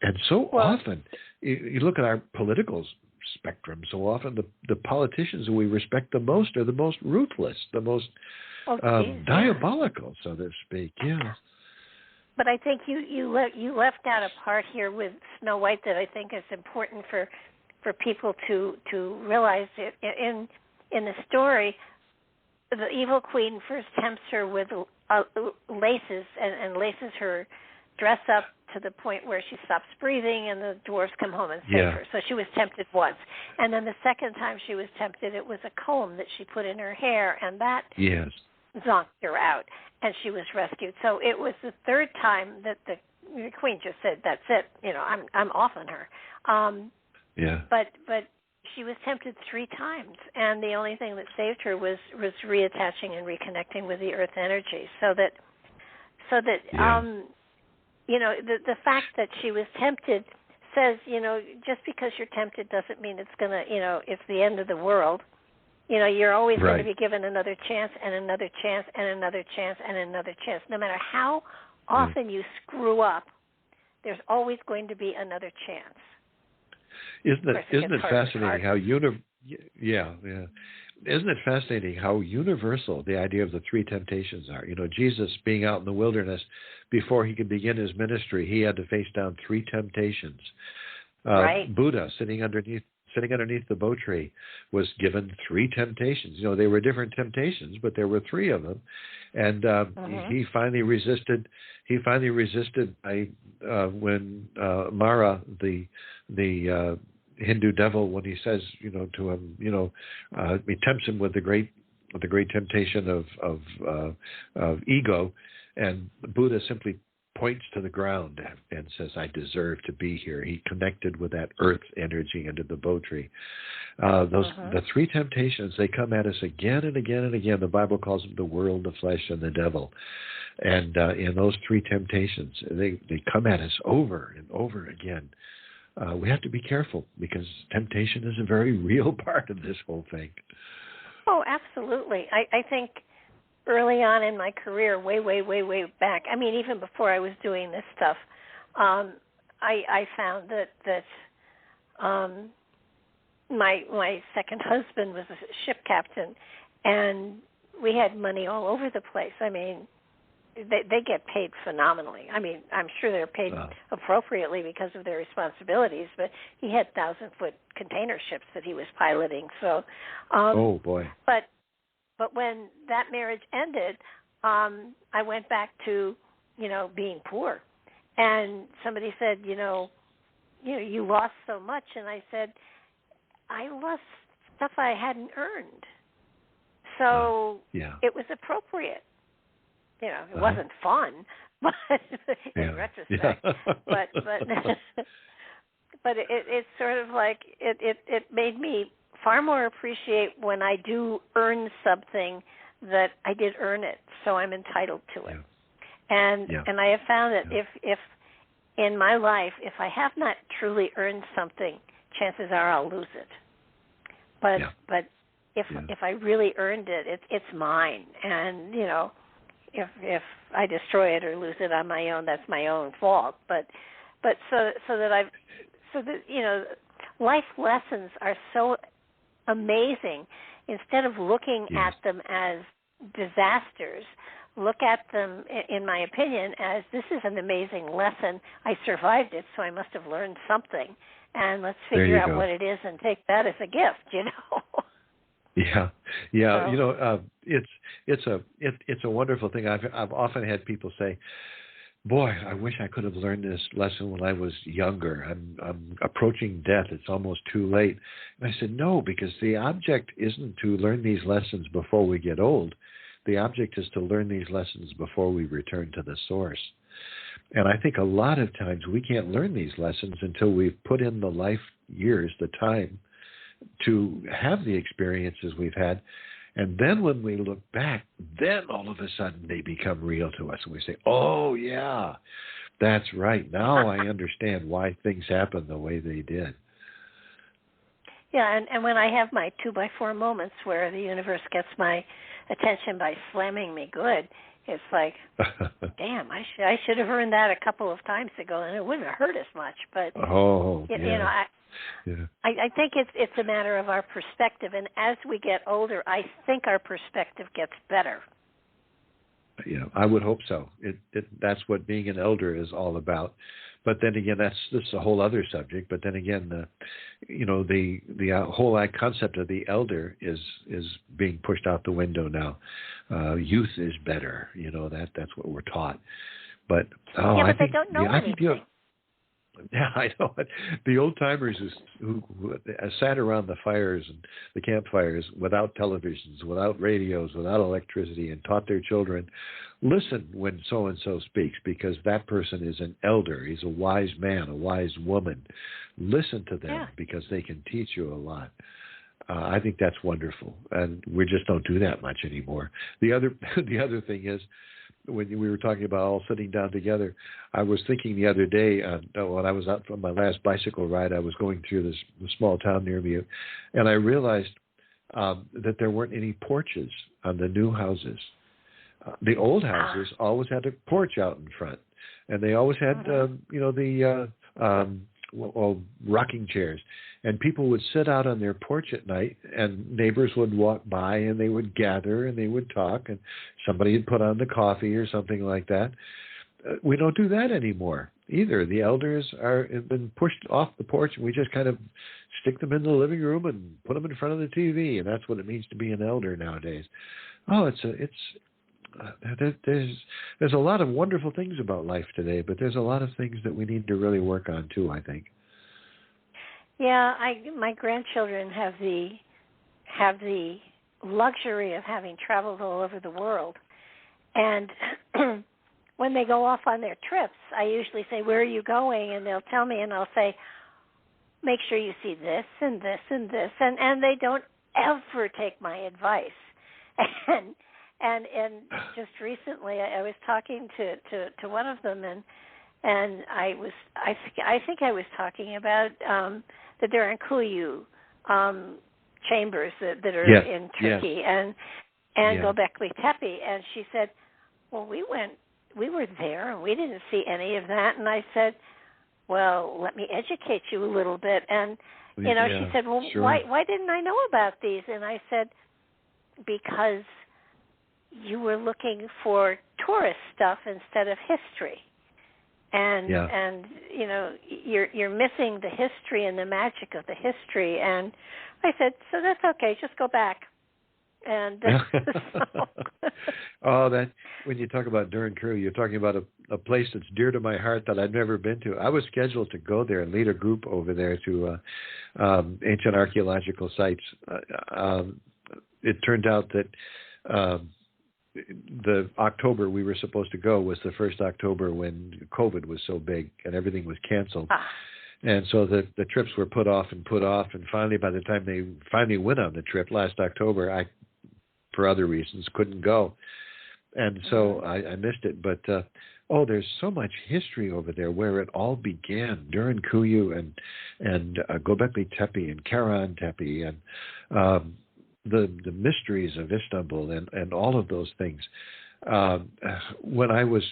And so often, you look at our political spectrum, so often the politicians we respect the most are the most ruthless, the most diabolical, so to speak. Yeah. But I think you left out a part here with Snow White that I think is important for people to realize. In the story, the evil queen first tempts her with laces and laces her dress up to the point where she stops breathing, and the dwarves come home and save her. So she was tempted once, and then the second time she was tempted, it was a comb that she put in her hair, and that zonked her out, and she was rescued. So it was the third time that the queen just said, "That's it. I'm off on her." But she was tempted 3 times, and the only thing that saved her was reattaching and reconnecting with the earth energy. So So that, the fact that she was tempted says, just because you're tempted doesn't mean it's going to, it's the end of the world. You're always going to be given another chance and another chance and another chance and another chance. No matter how often you screw up, there's always going to be another chance. Isn't it fascinating how Isn't it fascinating how universal the idea of the three temptations are? Jesus being out in the wilderness, before he could begin his ministry, he had to face down three temptations. Buddha sitting underneath the bo tree was given three temptations. They were different temptations, but there were three of them, and he finally resisted. He finally resisted when Mara, the Hindu devil, when he says to him, he tempts him with the great temptation of ego, and Buddha simply points to the ground and says, "I deserve to be here." He connected with that earth energy into the bo tree. The three temptations, they come at us again and again and again. The Bible calls them the world, the flesh, and the devil. And in those three temptations, they come at us over and over again. We have to be careful because temptation is a very real part of this whole thing. Oh, absolutely. I think early on in my career, way back, even before I was doing this stuff, I found that my second husband was a ship captain, and we had money all over the place. They get paid phenomenally. I'm sure they're paid appropriately because of their responsibilities, but he had 1,000-foot container ships that he was piloting. So, oh boy! But when that marriage ended, I went back to being poor, and somebody said, you lost so much, and I said, I lost stuff I hadn't earned, so it was appropriate. It wasn't fun, but in retrospect, but it's sort of like it made me far more appreciate when I do earn something that I did earn it, so I'm entitled to it. And I have found that if in my life, if I have not truly earned something, chances are I'll lose it. But if I really earned it, it's mine, and if I destroy it or lose it on my own, that's my own fault. But so that life lessons are so amazing. Instead of looking at them as disasters, look at them, in my opinion, as this is an amazing lesson. I survived it, so I must have learned something. And let's figure out what it is and take that as a gift. So. It's a wonderful thing. I've often had people say, "Boy, I wish I could have learned this lesson when I was younger. I'm approaching death. It's almost too late." And I said, "No, because the object isn't to learn these lessons before we get old. The object is to learn these lessons before we return to the source." And I think a lot of times we can't learn these lessons until we've put in the life years, the time, to have the experiences we've had. And then when we look back, then all of a sudden they become real to us. And we say, "Oh, yeah, that's right. Now I understand why things happened the way they did." Yeah, and when I have my 2x4 moments where the universe gets my attention by slamming me good, it's like, damn, I should have earned that a couple of times ago, and it wouldn't have hurt as much. But I think it's a matter of our perspective, and as we get older, I think our perspective gets better. Yeah, I would hope so. That's what being an elder is all about. But then again, that's a whole other subject. But then again, the whole concept of the elder is being pushed out the window now. Youth is better. That's what we're taught. But but they don't know anything. Yeah, I know it. The old timers who sat around the fires and the campfires without televisions, without radios, without electricity, and taught their children, listen when so-and-so speaks, because that person is an elder. He's a wise man, a wise woman. Listen to them because they can teach you a lot. I think that's wonderful, and we just don't do that much anymore. The other thing is, when we were talking about all sitting down together, I was thinking the other day when I was out for my last bicycle ride, I was going through this small town near me, and I realized that there weren't any porches on the new houses. The old houses always had a porch out in front, and they always had, the rocking chairs. And people would sit out on their porch at night, and neighbors would walk by, and they would gather, and they would talk, and somebody would put on the coffee or something like that. We don't do that anymore either. The elders have been pushed off the porch, and we just kind of stick them in the living room and put them in front of the TV, and that's what it means to be an elder nowadays. Oh, there's a lot of wonderful things about life today, but there's a lot of things that we need to really work on too, I think. Yeah, my grandchildren have the luxury of having traveled all over the world, and when they go off on their trips, I usually say, "Where are you going?" And they'll tell me, and I'll say, "Make sure you see this and this and this," and they don't ever take my advice. And just recently, I was talking to one of them, and I think I was talking about the Durankulu chambers that are in Turkey and Göbekli Tepe, and she said, "Well, we were there and we didn't see any of that." And I said, "Well, let me educate you a little bit." And she said, "Well, sure. Why didn't I know about these?" And I said, "Because you were looking for tourist stuff instead of history, and you're missing the history and the magic of the history." And I said, "So that's okay. Just go back." And that when you talk about Durankulu, you're talking about a place that's dear to my heart that I've never been to. I was scheduled to go there and lead a group over there to ancient archaeological sites. It turned out that the October we were supposed to go was the first October when COVID was so big and everything was canceled. And so the trips were put off. And finally, by the time they finally went on the trip last October, I, for other reasons, couldn't go. And so I missed it. But, there's so much history over there where it all began. Durankulu and Göbekli Tepe and Karahan Tepe and the mysteries of Istanbul and all of those things. When I was,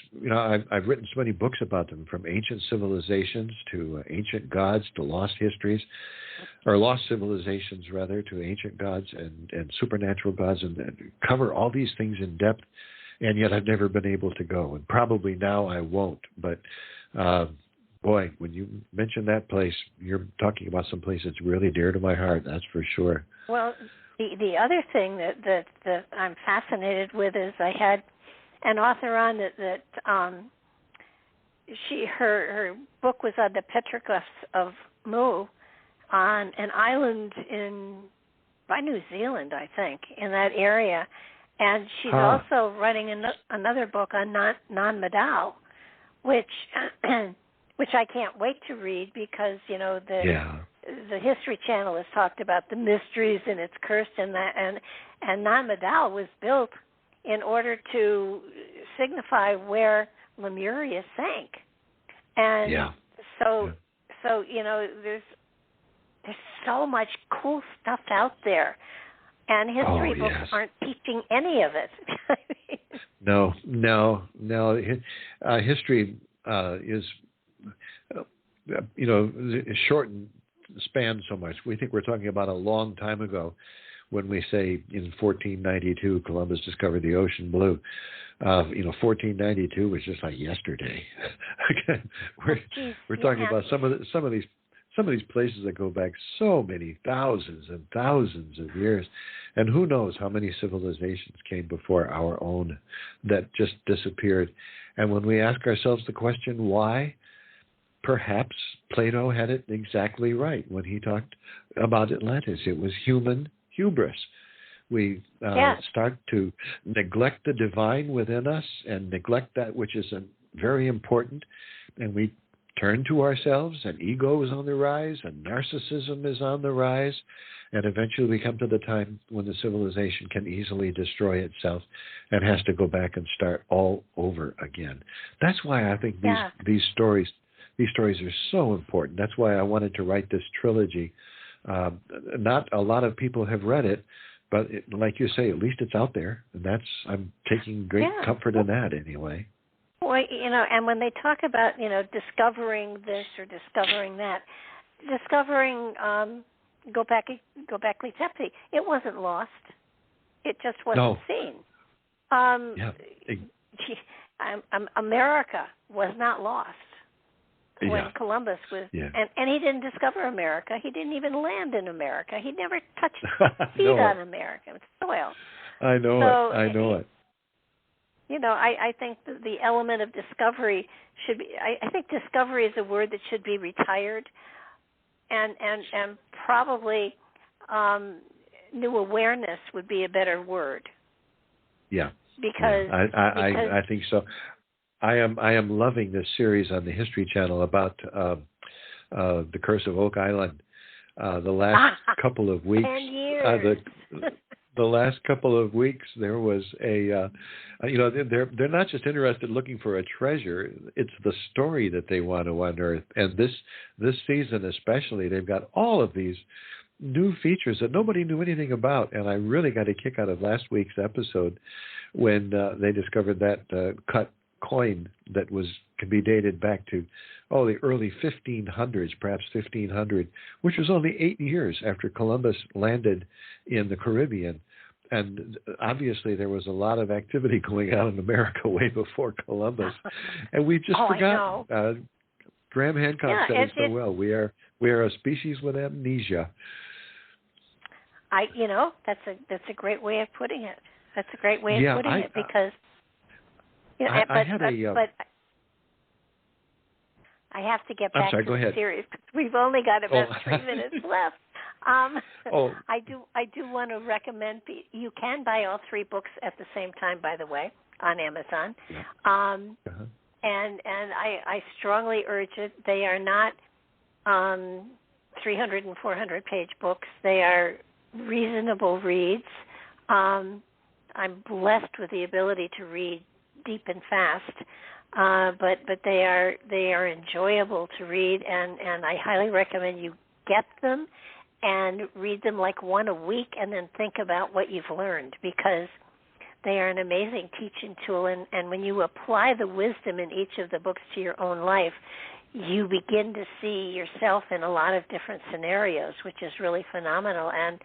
I've written so many books about them, from ancient civilizations to ancient gods to lost histories, or lost civilizations rather, to ancient gods and supernatural gods, and cover all these things in depth. And yet I've never been able to go, and probably now I won't. But boy, when you mention that place, you're talking about some place that's really dear to my heart. That's for sure. Well, the other thing that I'm fascinated with is I had an author on that her book was on the petroglyphs of Mu on an island by New Zealand, I think, in that area, and she's also writing another book on non-Madao, which I can't wait to read because the History Channel has talked about the mysteries and it's cursed, and non-Madao was built in order to signify where Lemuria sank, and so there's so much cool stuff out there, and history books aren't teaching any of it. No. History is short and spans so much. We think we're talking about a long time ago when we say in 1492 Columbus discovered the ocean blue. 1492 was just like yesterday. We're talking about some of these places that go back so many thousands and thousands of years, and who knows how many civilizations came before our own that just disappeared. And when we ask ourselves the question why, perhaps Plato had it exactly right when he talked about Atlantis. It was human hubris. We start to neglect the divine within us and neglect that which is very important, and we turn to ourselves, and ego is on the rise, and narcissism is on the rise, and eventually we come to the time when the civilization can easily destroy itself and has to go back and start all over again. That's why I think these stories are so important. That's why I wanted to write this trilogy. Not a lot of people have read it, but like you say, at least it's out there, and I'm taking great comfort in that anyway. Well, and when they talk about, discovering this or discovering that, discovering Göbekli Tepe, it wasn't lost. It just wasn't seen. America was not lost when Columbus was, and he didn't discover America. He didn't even land in America. He never touched feet on American soil. I know it. I think the element of discovery should be. I think discovery is a word that should be retired, and probably new awareness would be a better word. Yeah. Because I think so. I am loving this series on the History Channel about the Curse of Oak Island. The last couple of weeks. 10 years. The last couple of weeks, there was they're not just interested looking for a treasure. It's the story that they want to unearth. And this season especially, they've got all of these new features that nobody knew anything about. And I really got a kick out of last week's episode when they discovered that cut coin that could be dated back to the early 1500s, perhaps 1500, which was only 8 years after Columbus landed in the Caribbean. And obviously there was a lot of activity going on in America way before Columbus, and we just forgot. Graham Hancock said it so well. We are a species with amnesia. That's a great way of putting it. That's a great way of putting it because. But I have to get back to the series because we've only got about 3 minutes left. I do want to recommend you can buy all 3 books at the same time, by the way, on Amazon. And I strongly urge it. They are not 300 and 400 page books. They are reasonable reads. I'm blessed with the ability to read deep and fast, but they are enjoyable to read, and I highly recommend you get them and read them like one a week, and then think about what you've learned, because they are an amazing teaching tool, and when you apply the wisdom in each of the books to your own life, you begin to see yourself in a lot of different scenarios, which is really phenomenal. And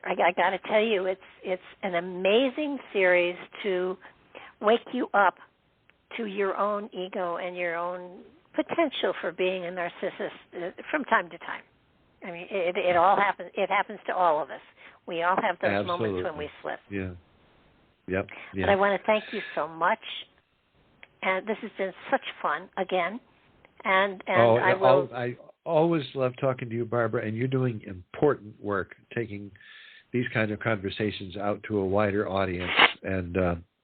I got to tell you, it's an amazing series to wake you up to your own ego and your own potential for being a narcissist from time to time. I mean, it all happens. It happens to all of us. We all have those moments when we slip. Yeah. Yep. But I want to thank you so much, and this has been such fun again. And I always love talking to you, Barbara, and you're doing important work, taking these kind of conversations out to a wider audience. And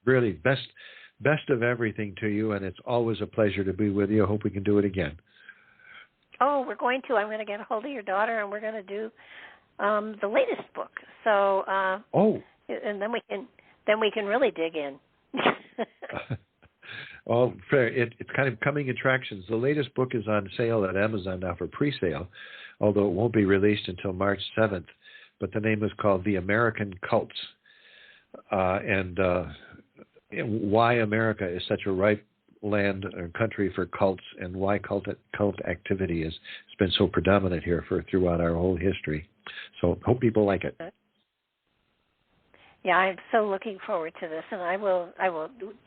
really, best of everything to you, and it's always a pleasure to be with you. I hope we can do it again. Oh, we're going to. I'm going to get a hold of your daughter, and we're going to do the latest book. So, and then we can really dig in. Well, it's kind of coming attractions. The latest book is on sale at Amazon now for pre-sale, although it won't be released until March 7th. But the name is called The American Cults, and why America is such a ripe land or country for cults, and why cult activity has been so predominant here throughout our whole history. So hope people like it. Yeah, I'm so looking forward to this, and I will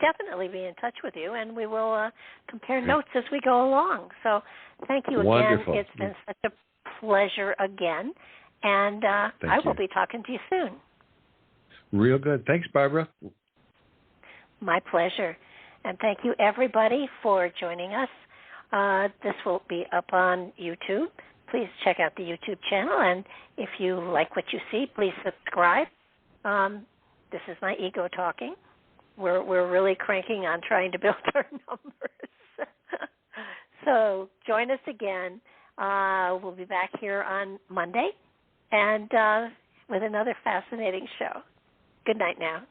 definitely be in touch with you, and we will compare notes as we go along. So thank you again. Wonderful. It's been such a pleasure again, and I will be talking to you soon. Real good. Thanks, Barbara. My pleasure. And thank you, everybody, for joining us. This will be up on YouTube. Please check out the YouTube channel, and if you like what you see, please subscribe. This is my ego talking. We're really cranking on trying to build our numbers. So join us again. We'll be back here on Monday and with another fascinating show. Good night now.